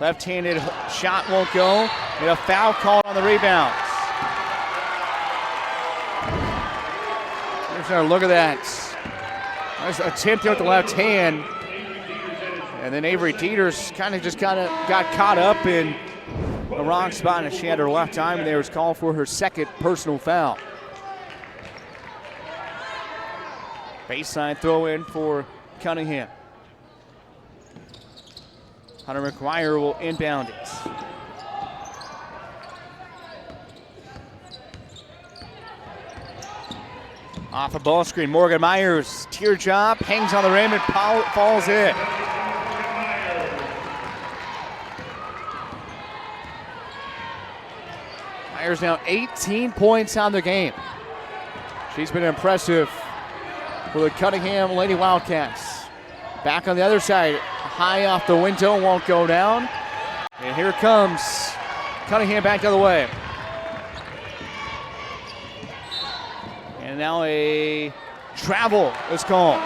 Left-handed shot won't go. And a foul called on the rebound. Here's another look at that. Nice attempt with the left hand. And then Avery Dieters kind of got caught up in the wrong spot, and she had her left arm, and there was called for her second personal foul. Baseline throw in for Cunningham. Hunter McGuire will inbound it. Off a ball screen, Morgan Myers, teardrop, hangs on the rim and falls in. Myers now 18 points on the game. She's been impressive for the Cunningham Lady Wildcats. Back on the other side, high off the window, won't go down. And here comes Cunningham back the other way. And now a travel is called.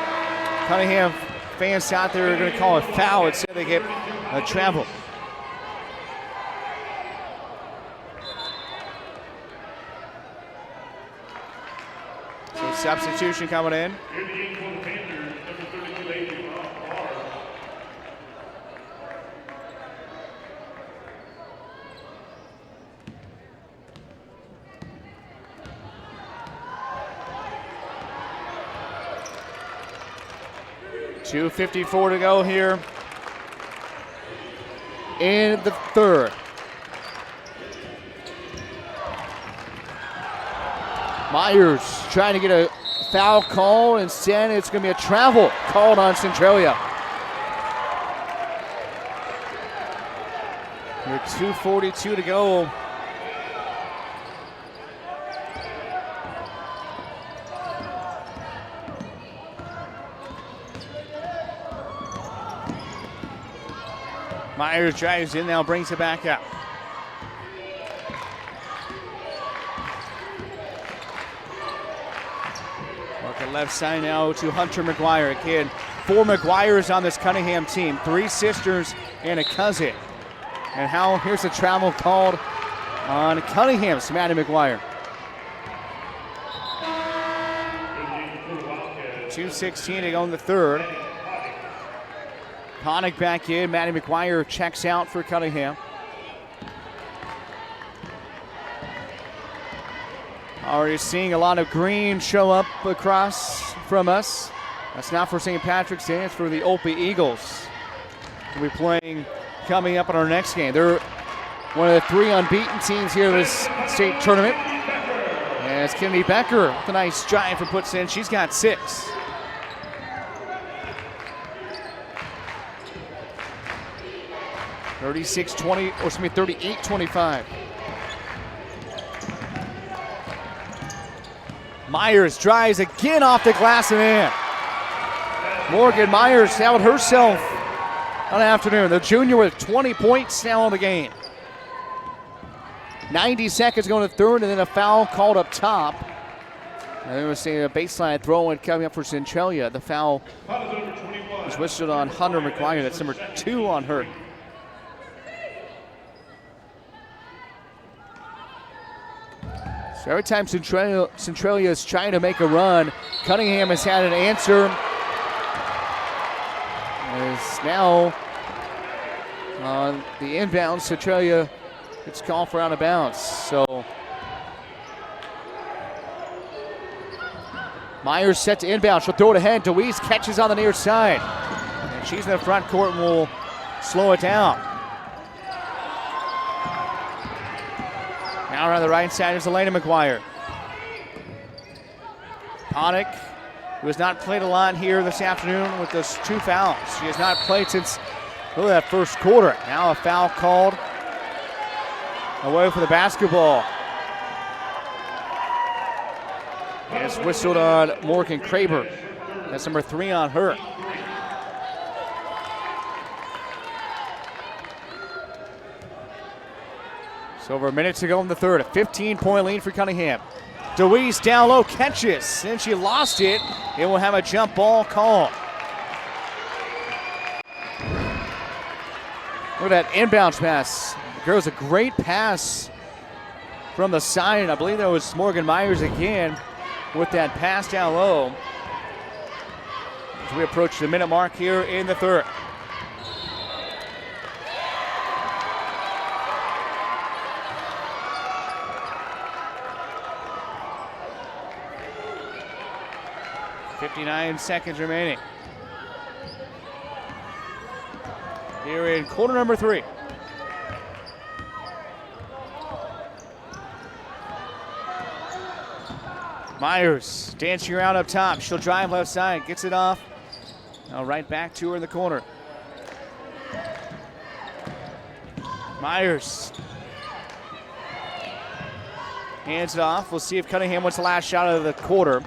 Cunningham fans out there are going to call a foul. Instead they get a travel. So substitution coming in. .254 to go here in the third. Myers trying to get a foul call. Instead, it's going to be a travel called on Centralia. With 2:42 to go. Myers drives in, now brings it back up. Work the left side now to Hunter McGuire. Again, 4 McGuires on this Cunningham team, 3 sisters and a cousin. And here's the travel called on Cunningham's Maddie McGuire. 2:16 to go in the third. Connick back in. Maddie McGuire checks out for Cunningham. Already seeing a lot of green show up across from us. That's not for St. Patrick's Day, it's for the Opie Eagles. We'll be playing coming up in our next game. They're one of the 3 unbeaten teams here in this state tournament. As Kennedy Becker with a nice drive and puts in. She's got 6. $38-25. Myers drives again off the glass and in. Morgan Myers out herself on the afternoon. The junior with 20 points now on the game. 90 seconds going to third, and then a foul called up top. And then we're seeing a baseline throw in coming up for Centralia. The foul was whistled on Hunter McGuire. That's number 2 on her. So every time Centralia is trying to make a run, Cunningham has had an answer. As now on the inbound, Centralia gets called for out of bounds. So Myers set to inbound. She'll throw it ahead. DeWeese catches on the near side. And she's in the front court and will slow it down. Now around the right side is Elena McGuire. Ponick, who has not played a lot here this afternoon with those 2 fouls. She has not played since really that first quarter. Now a foul called away for the basketball. And it's whistled on Morgan Kraber. That's number 3 on her. So over a minute to go in the third. A 15-point lead for Cunningham. DeWeese down low, catches, and she lost it. It will have a jump ball call. Look at that inbound pass. Girls, a great pass from the side. I believe that was Morgan Myers again with that pass down low. As we approach the minute mark here in the third. .59 seconds remaining. Here in quarter number 3. Myers dancing around up top. She'll drive left side, gets it off. Now right back to her in the corner. Myers hands it off. We'll see if Cunningham wants the last shot of the quarter.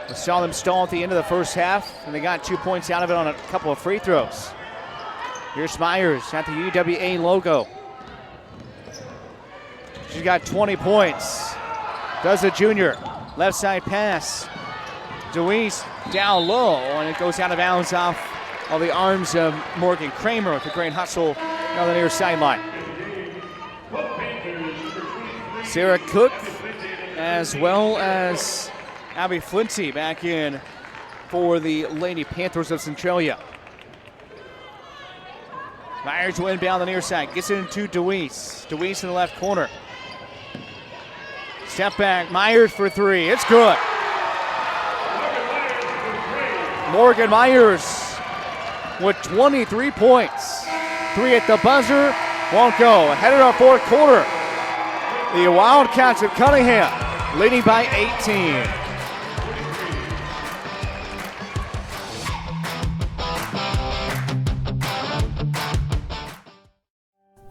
We saw them stall at the end of the first half, and they got 2 points out of it on a couple of free throws. Here's Myers at the UWA logo. She's got 20 points. Does a junior. Left side pass. DeWeese down low, and it goes out of bounds off of the arms of Morgan Kramer with a great hustle on the near sideline. Sarah Cook, as well as Abby Flinty back in for the Lady Panthers of Centralia. Myers will inbound the near side. Gets it into DeWeese. DeWeese in the left corner. Step back. Myers for 3. It's good. Morgan Myers with 23 points. 3 at the buzzer. Won't go. Ahead of our fourth quarter. The Wildcats of Cunningham leading by 18.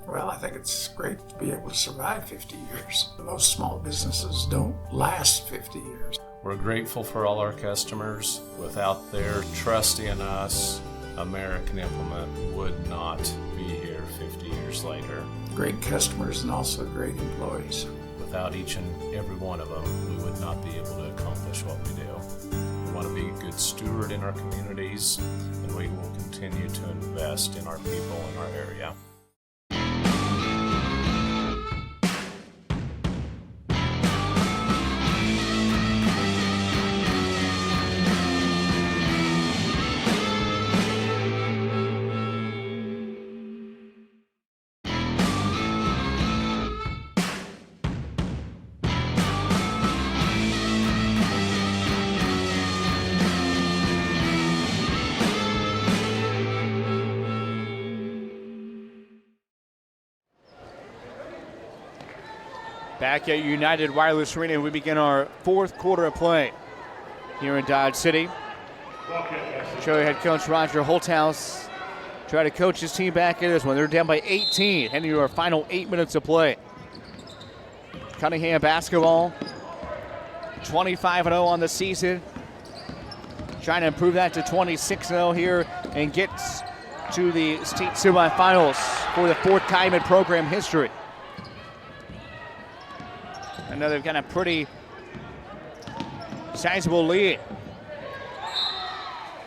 Well, I think it's great to be able to survive 50 years. Most small businesses don't last 50 years. We're grateful for all our customers. Without their trust in us, American Implement would not be here 50 years later. Great customers and also great employees. Without each and every one of them, we would not be able to accomplish what we do. We want to be a good steward in our communities, and we will continue to invest in our people in our area. Back at United Wireless Arena, we begin our fourth quarter of play here in Dodge City. Centralia head coach Roger Holthouse try to coach his team back in this one. They're down by 18, heading to our final 8 minutes of play. Cunningham basketball, 25-0 on the season. Trying to improve that to 26-0 here and get to the state semifinals for the 4th time in program history. I know they've got a pretty sizable lead.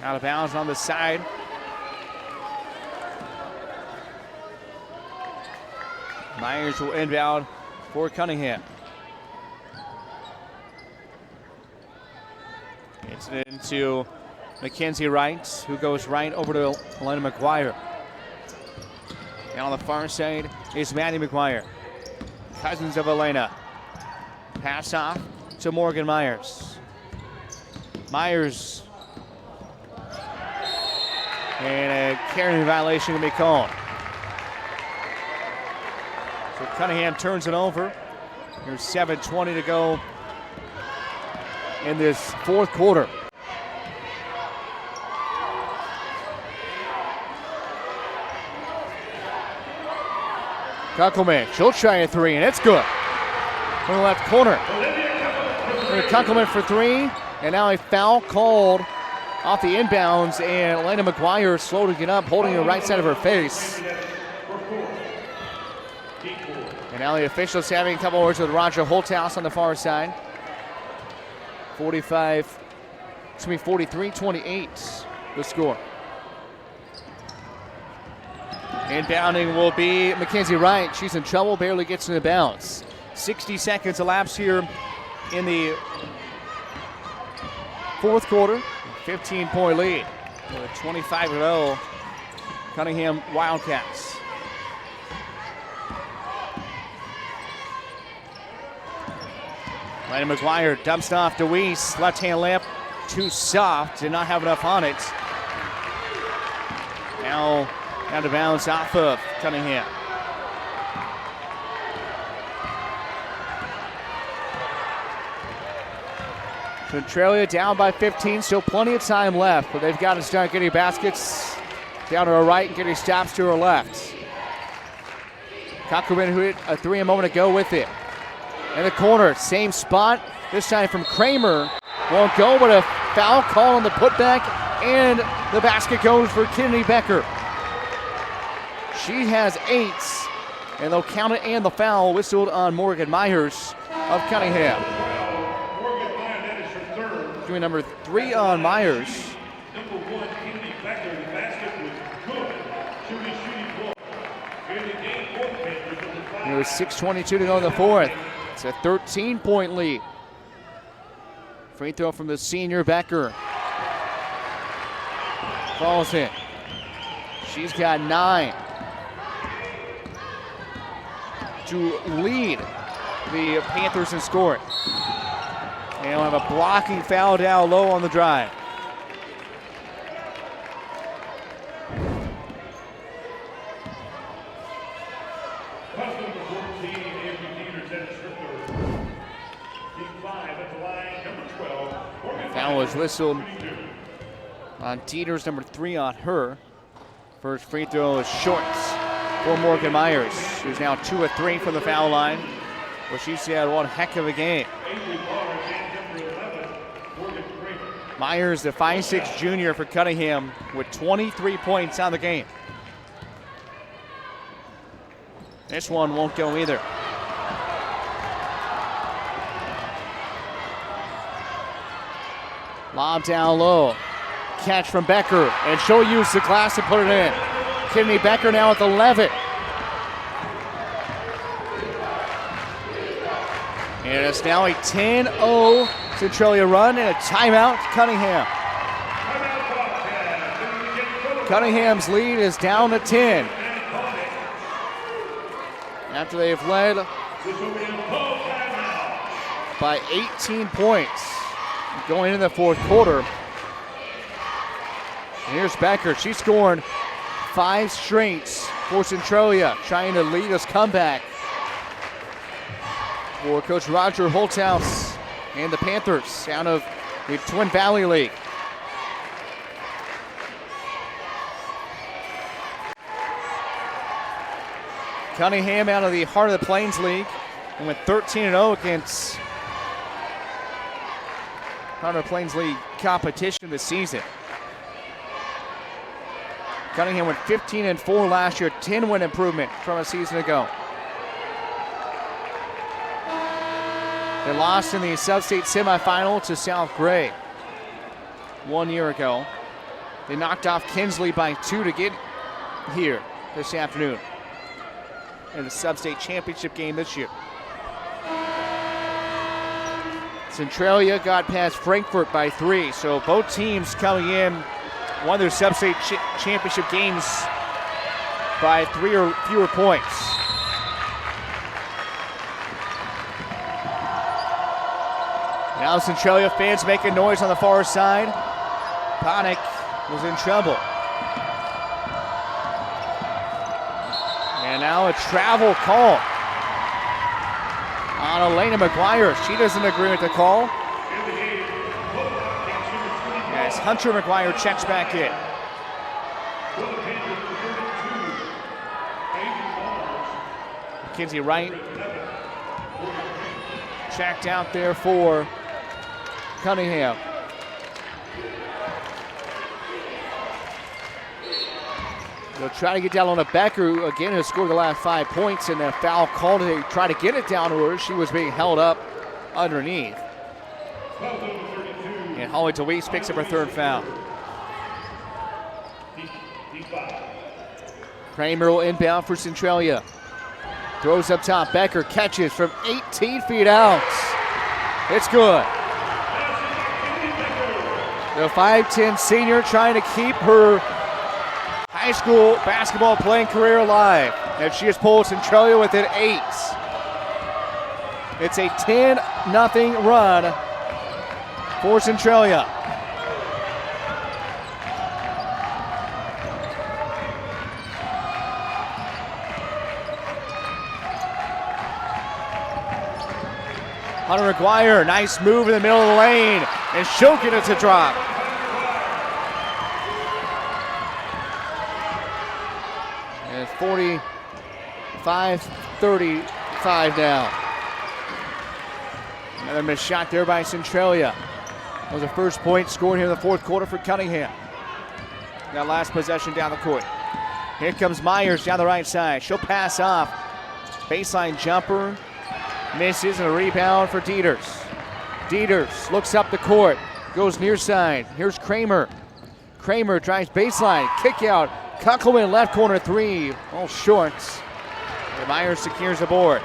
Out of bounds on the side. Myers will inbound for Cunningham. Gets it into Mackenzie Wright, who goes right over to Elena McGuire. And on the far side is Maddie McGuire, cousins of Elena. Pass off to Morgan Myers. Myers. And a carrying violation to be called. So Cunningham turns it over. There's 7:20 to go in this fourth quarter. Cunningham, she'll try a three, and it's good. From the left corner. Cunningham for three, and now a foul called off the inbounds, and Elena McGuire slowed to get up, holding the right side of her face. And now the officials having a couple words with Roger Holthouse on the far side. 43-28 the score. Inbounding will be Mackenzie Wright. She's in trouble, barely gets in the bounce. 60 seconds elapsed here in the fourth quarter. 15-point lead with a 25-0 Cunningham Wildcats. Elena McGuire dumps it off to Weiss. Left-hand layup, too soft. Did not have enough on it. Now out of bounds off of Cunningham. Centralia down by 15, still plenty of time left, but they've got to start getting baskets down to her right and getting stops to her left. Cockerman, who hit a three a moment ago with it. In the corner, same spot, this time from Kramer. Won't go, but a foul call on the putback, and the basket goes for Kennedy Becker. She has 8, and they'll count it and the foul whistled on Morgan Myers of Cunningham. Doing number 3 on Myers. Number 1, Kennedy Becker, the basket was good. Shooting ball. There's 6:22 to go in the fourth. It's a 13-point lead. Free throw from the senior Becker. Falls in. She's got 9 to lead the Panthers in scoring. And we'll have a blocking foul down low on the drive. Foul was whistled on Dieters, number 3 on her. First free throw is short for Morgan Myers, who's now 2 of 3 from the foul line, where she's had one heck of a game. Myers, the 5'6" junior for Cunningham, with 23 points on the game. This one won't go either. Lob down low. Catch from Becker, and she'll use the glass to put it in. Kennedy Becker now with 11. And it's now a 10-0 Centralia run and a timeout Cunningham. Cunningham's lead is down to 10. After they've led by 18 points going into the fourth quarter. And here's Becker. She's scored 5 straights for Centralia, trying to lead us comeback for Coach Roger Holthouse and the Panthers out of the Twin Valley League. Cunningham out of the Heart of the Plains League and went 13-0 against Heart of the Plains League competition this season. Cunningham went 15-4 last year, 10-win improvement from a season ago. They lost in the sub-state semifinal to South Gray 1 year ago. They knocked off Kinsley by 2 to get here this afternoon in the sub-state championship game this year. Centralia got past Frankfort by 3, so both teams coming in won their sub-state championship games by 3 or fewer points. Now Centralia fans making noise on the far side. Ponick was in trouble. And now a travel call on Elena McGuire. She doesn't agree with the call. As Hunter McGuire checks back in. Mackenzie Wright checked out there for Cunningham. They'll try to get down on a Becker, who again has scored the last 5 points, and a foul called to try to get it down to her. She was being held up underneath. And Holly DeWeese picks up her third foul. Kramer will inbound for Centralia. Throws up top. Becker catches from 18 feet out. It's good. The 5'10 senior trying to keep her high school basketball playing career alive. And she has pulled Centralia within 8. It's a 10-0 run for Centralia. Hunter McGuire, nice move in the middle of the lane, and Shokin it's a drop. And 45-35 now. Another missed shot there by Centralia. That was the first point scored here in the fourth quarter for Cunningham. That last possession down the court. Here comes Myers down the right side. She'll pass off. Baseline jumper. Misses, and a rebound for Dieters. Dieters looks up the court, goes near side. Here's Kramer. Kramer drives baseline, kick out. Kunkelman left corner three, all shorts. And Myers secures the board.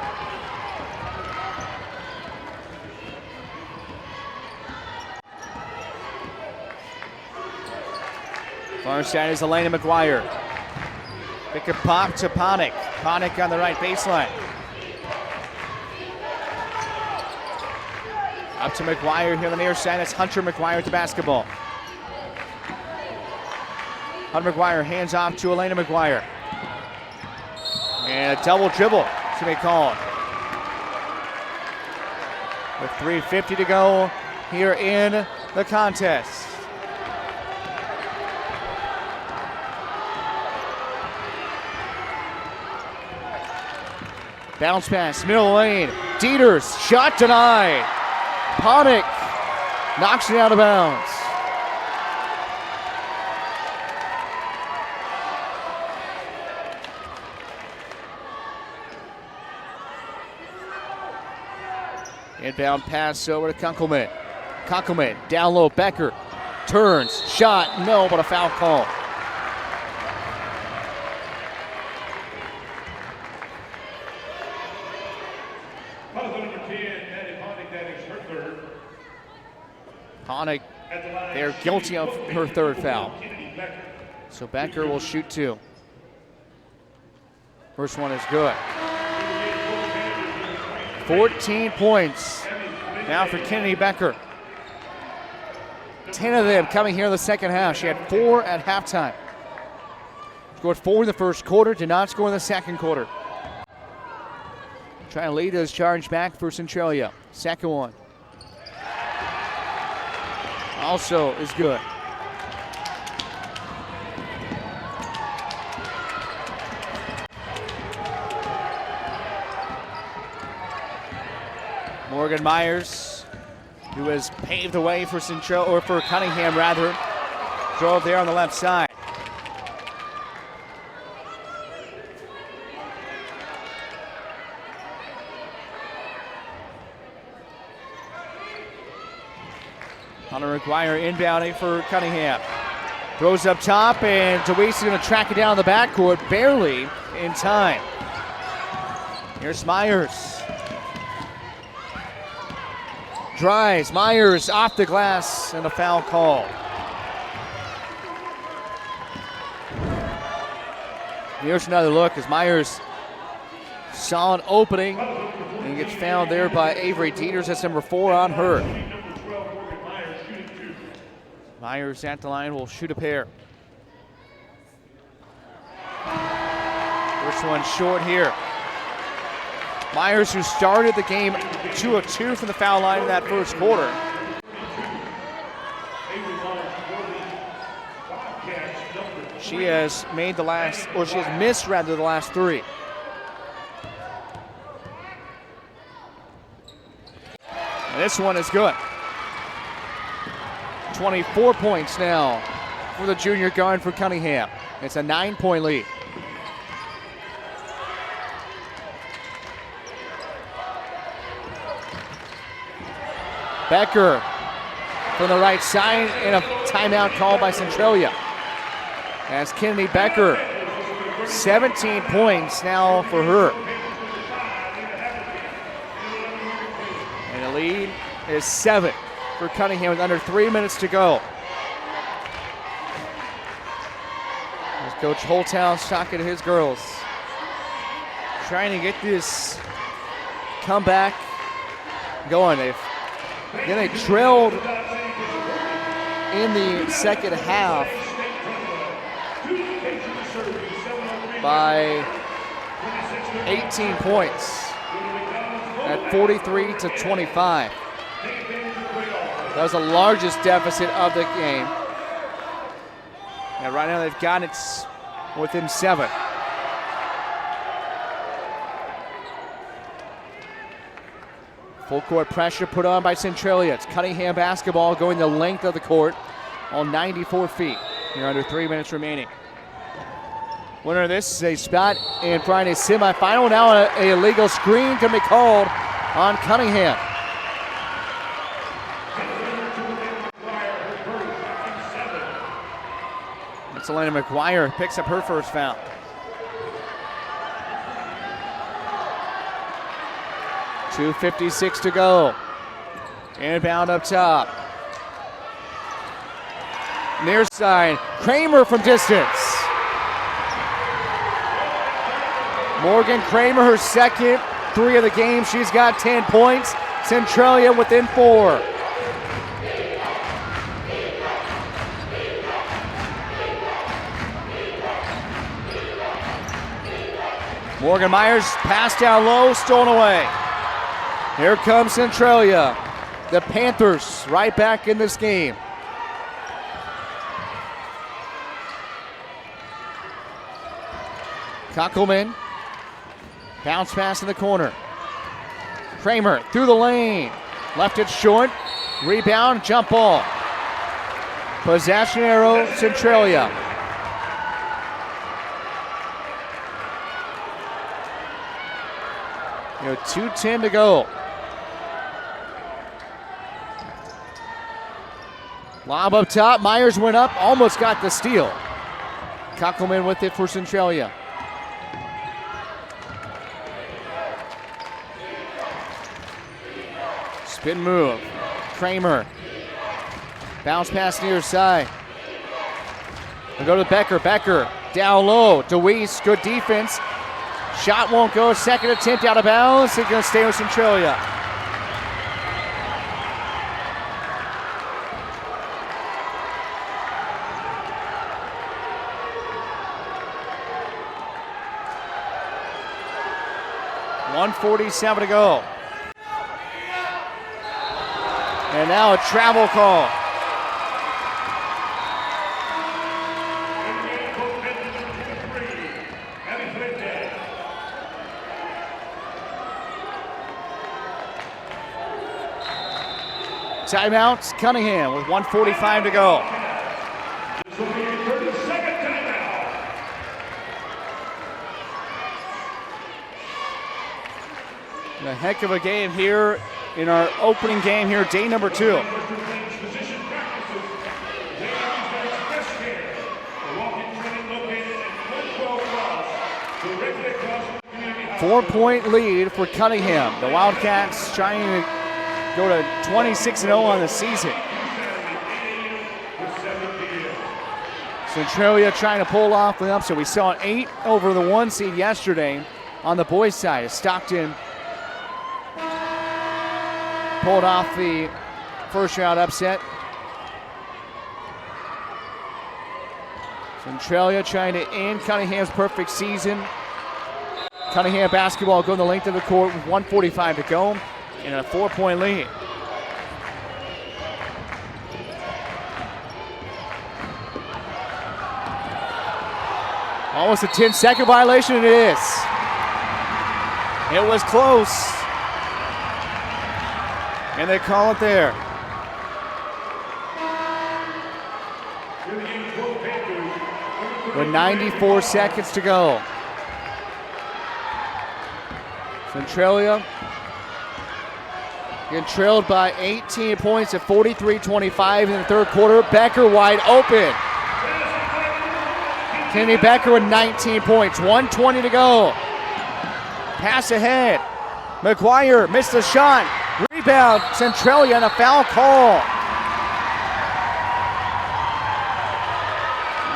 Far side is Elena McGuire. Pick a pop to Ponick. Ponick on the right baseline. Up to McGuire here on the near side. That's Hunter McGuire with the basketball. Hunter McGuire hands off to Elena McGuire. And a double dribble to be called. With 3:50 to go here in the contest. Bounce pass, middle lane. Dieters, shot denied. Ponick knocks it out of bounds. Inbound pass over to Kunkelman. Kunkelman down low, Becker turns, shot, no, but a foul call. Ponick, they're guilty of her third foul. So Becker will shoot two. First one is good. 14 points now for Kennedy Becker. 10 of them coming here in the second half. She had 4 at halftime. Scored 4 in the first quarter, did not score in the second quarter. Trying to lead this charge back for Centralia. Second one. Also is good. Morgan Myers, who has paved the way for for Cunningham rather, drove there on the left side. Hunter McGuire inbounding for Cunningham. Throws up top, and DeWeese is going to track it down in the backcourt, barely in time. Here's Myers. Drives, Myers off the glass, and a foul call. Here's another look as Myers saw an opening and gets fouled there by Avery Dieters. That's number 4 on her. Myers at the line will shoot a pair. First one short here. Myers, who started the game 2 of 2 from the foul line in that first quarter. She has made the last, or she has missed rather the last 3. And this one is good. 24 points now for the junior guard for Cunningham. It's a 9-point lead. Becker from the right side, and a timeout called by Centralia. As Kennedy Becker, 17 points now for her. And the lead is 7 for Cunningham with under 3 minutes to go. As Coach Holthouse talking to his girls, trying to get this comeback going. They trailed in the second half by 18 points at 43-25. That was the largest deficit of the game. And right now they've got it within 7. Full court pressure put on by Centralia. It's Cunningham basketball going the length of the court, all 94 feet. Here under 3 minutes remaining. Winner of this is a spot in Friday's semifinal. Now a illegal screen can be called on Cunningham. It's Elena McGuire picks up her first foul. .256 to go. Inbound up top. Near side, Kramer from distance. Morgan Kramer, her second 3 of the game. She's got 10 points. Centralia within 4. Morgan Myers passed down low, stolen away. Here comes Centralia. The Panthers right back in this game. Kuckelman. Bounce pass in the corner. Kramer through the lane. Left it short. Rebound, jump ball. Possession arrow, Centralia. You know, 2:10 to go. Lob up top. Myers went up, almost got the steal. Kuckelman with it for Centralia. Spin move. Kramer. Bounce pass near side. We'll go to Becker. Becker down low. DeWeese, good defense. Shot won't go. Second attempt out of bounds. It's going to stay with Centralia. .147 to go. And now a travel call. Timeouts, Cunningham with 1:45 to go. A heck of a game here in our opening game here, day number 2. Four-point lead for Cunningham. The Wildcats trying to go to 26-0 on the season. Centralia trying to pull off the upset. We saw an 8 over the 1 seed yesterday on the boys' side. Stockton pulled off the first round upset. Centralia trying to end Cunningham's perfect season. Cunningham basketball going the length of the court with 1:45 to go and a 4-point lead. Almost a 10-second violation, it is. It was close. And they call it there. With 94 seconds to go. Centralia getting trailed by 18 points at 43-25 in the third quarter. Becker wide open. Kenny Becker with 19 points, 1:20 to go. Pass ahead. McGuire missed the shot. Rebound, Centralia, and a foul call.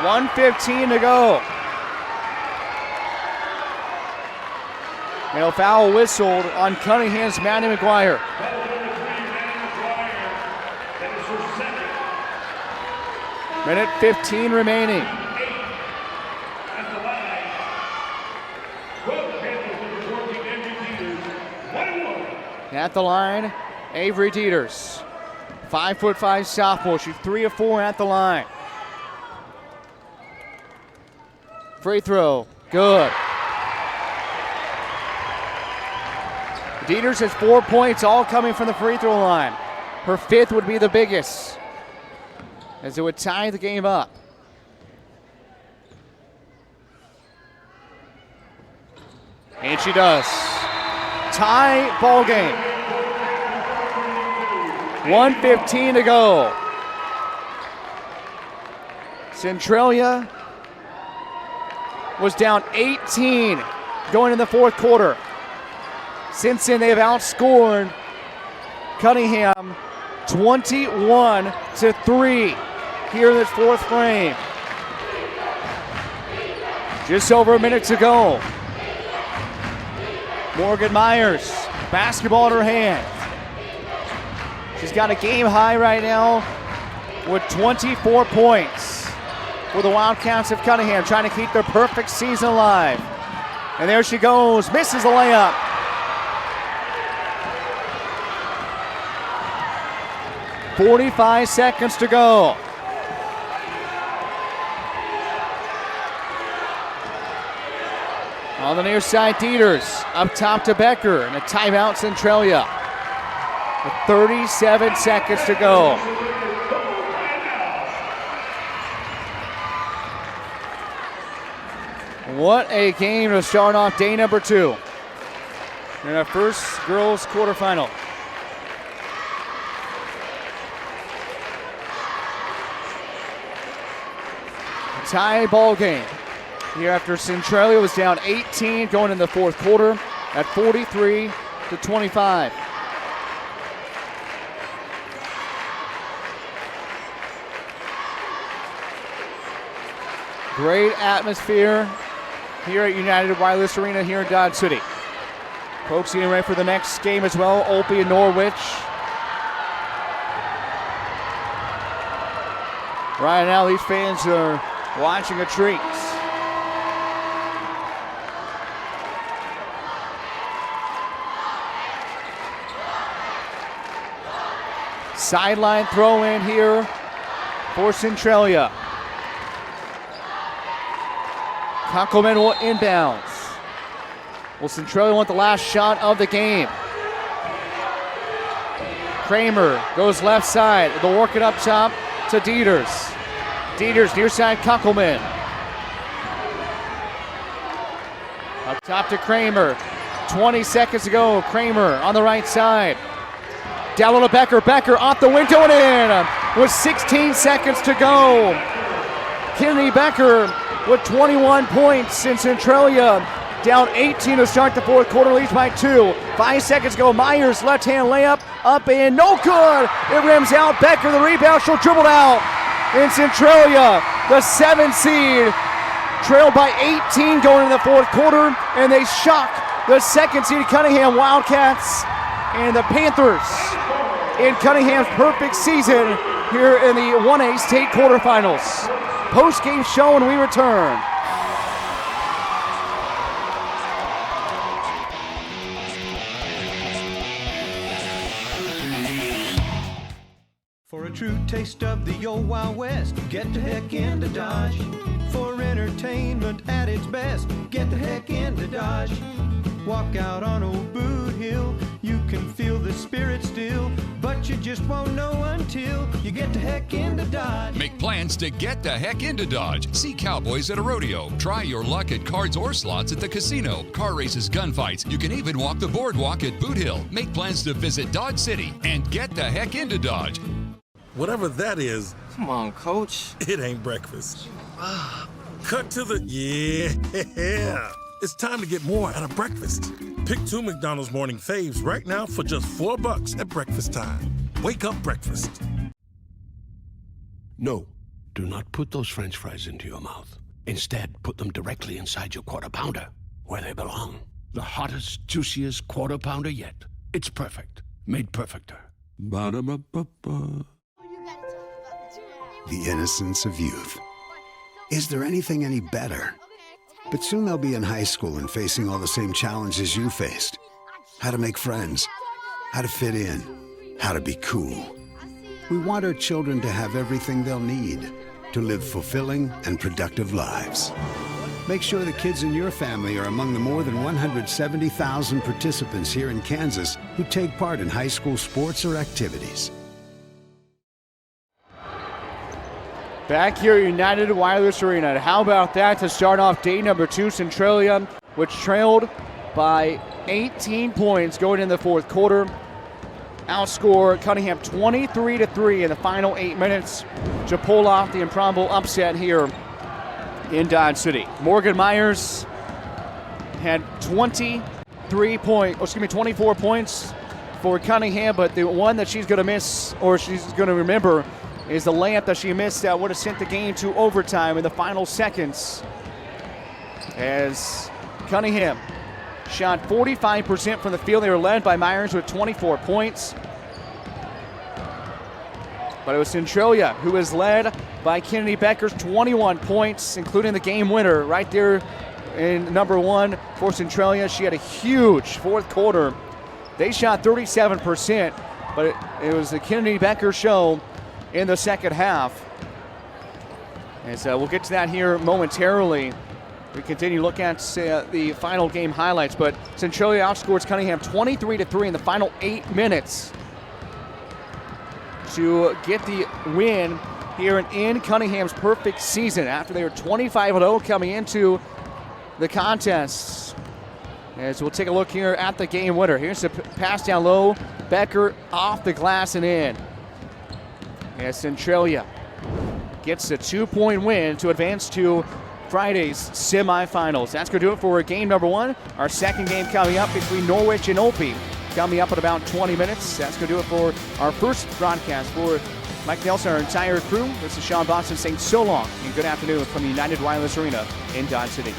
1:15 to go. And a foul whistled on Cunningham's Manny McGuire. Minute 15 remaining. At the line, Avery Dieters. 5'5" sophomore, shoots 3 of 4 at the line. Free throw, good. Dieters has 4 points, all coming from the free throw line. Her 5th would be the biggest, as it would tie the game up. And she does. Tie ball game. 1:15 to go. Centralia was down 18 going in the fourth quarter. Since then, they've outscored Cunningham 21-3 here in this fourth frame. Just over a minute to go. Morgan Myers, basketball in her hand. She's got a game high right now with 24 points for the Wildcats of Cunningham, trying to keep their perfect season alive. And there she goes, misses the layup. .45 seconds to go. On the near side, Dieters up top to Becker, and a timeout Centralia. With 37 seconds to go. What a game to start off day number 2 in our first girls quarterfinal. Tie ball game here after Centralia was down 18 going in the fourth quarter at 43-25. Great atmosphere here at United Wireless Arena here in Dodge City. Folks getting ready for the next game as well, Opie and Norwich. Right now these fans are watching a treat. Sideline throw in here for Centralia. Kunkelman will inbounds. Will Centralia want the last shot of the game? Kramer goes left side. They'll work it up top to Dieters. Dieters near side, Kunkelman. Up top to Kramer. 20 seconds to go. Kramer on the right side. Down low to Becker. Becker off the window and in with 16 seconds to go. Kennedy Becker with 21 points in Centralia. Down 18 to start the fourth quarter, leads by 2. 5 seconds to go. Myers left-hand layup, up and no good. It rims out. Becker the rebound. She'll dribble out. In Centralia, the 7th seed, trailed by 18 going into the fourth quarter, and they shock the 2nd seed Cunningham Wildcats and the Panthers in Cunningham's perfect season here in the 1A state quarterfinals. Post-game show when we return. true taste of the old Wild West. Get the heck into Dodge. For entertainment at its best, get the heck into Dodge. Walk out on old Boot Hill, you can feel the spirit still, but you just won't know until you get the heck into Dodge. Make plans to get the heck into Dodge. See cowboys at a rodeo. Try your luck at cards or slots at the casino. Car races, gunfights. You can even walk the boardwalk at Boot Hill. Make plans to visit Dodge City and get the heck into Dodge. Whatever that is. Come on, Coach. It ain't breakfast. Cut to the... Yeah. It's time to get more out of breakfast. Pick 2 McDonald's morning faves right now for just $4 at breakfast time. Wake up breakfast. No, do not put those French fries into your mouth. Instead, put them directly inside your Quarter Pounder, where they belong. The hottest, juiciest Quarter Pounder yet. It's perfect. Made perfecter. Ba-da-ba-ba-ba. The innocence of youth. Is there anything any better? But soon they'll be in high school and facing all the same challenges you faced. How to make friends, how to fit in, how to be cool. We want our children to have everything they'll need to live fulfilling and productive lives. Make sure the kids in your family are among the more than 170,000 participants here in Kansas who take part in high school sports or activities. Back here at United Wireless Arena. How about that to start off day number 2, Centralia, which trailed by 18 points going into the fourth quarter. Outscore Cunningham 23-3 in the final 8 minutes to pull off the improbable upset here in Dodge City. Morgan Myers had 24 points for Cunningham, but the one that she's going to miss, or she's going to remember, is the layup that she missed that would have sent the game to overtime in the final seconds. As Cunningham shot 45% from the field. They were led by Myers with 24 points. But it was Centralia who was led by Kennedy Becker's 21 points, including the game winner right there in number 1 for Centralia. She had a huge fourth quarter. They shot 37%, but it was the Kennedy Becker show in the second half. And so we'll get to that here momentarily. We continue to look at the final game highlights, but Centralia outscores Cunningham 23-3 in the final 8 minutes to get the win here in Cunningham's perfect season after they were 25-0 coming into the contest. As we'll take a look here at the game winner. Here's the pass down low. Becker off the glass and in. As Centralia gets a 2-point win to advance to Friday's semifinals. That's going to do it for game number 1. Our second game coming up between Norwich and Opie, coming up in about 20 minutes. That's going to do it for our first broadcast. For Mike Nelson, our entire crew, this is Sean Boston saying so long and good afternoon from United Wireless Arena in Dodge City.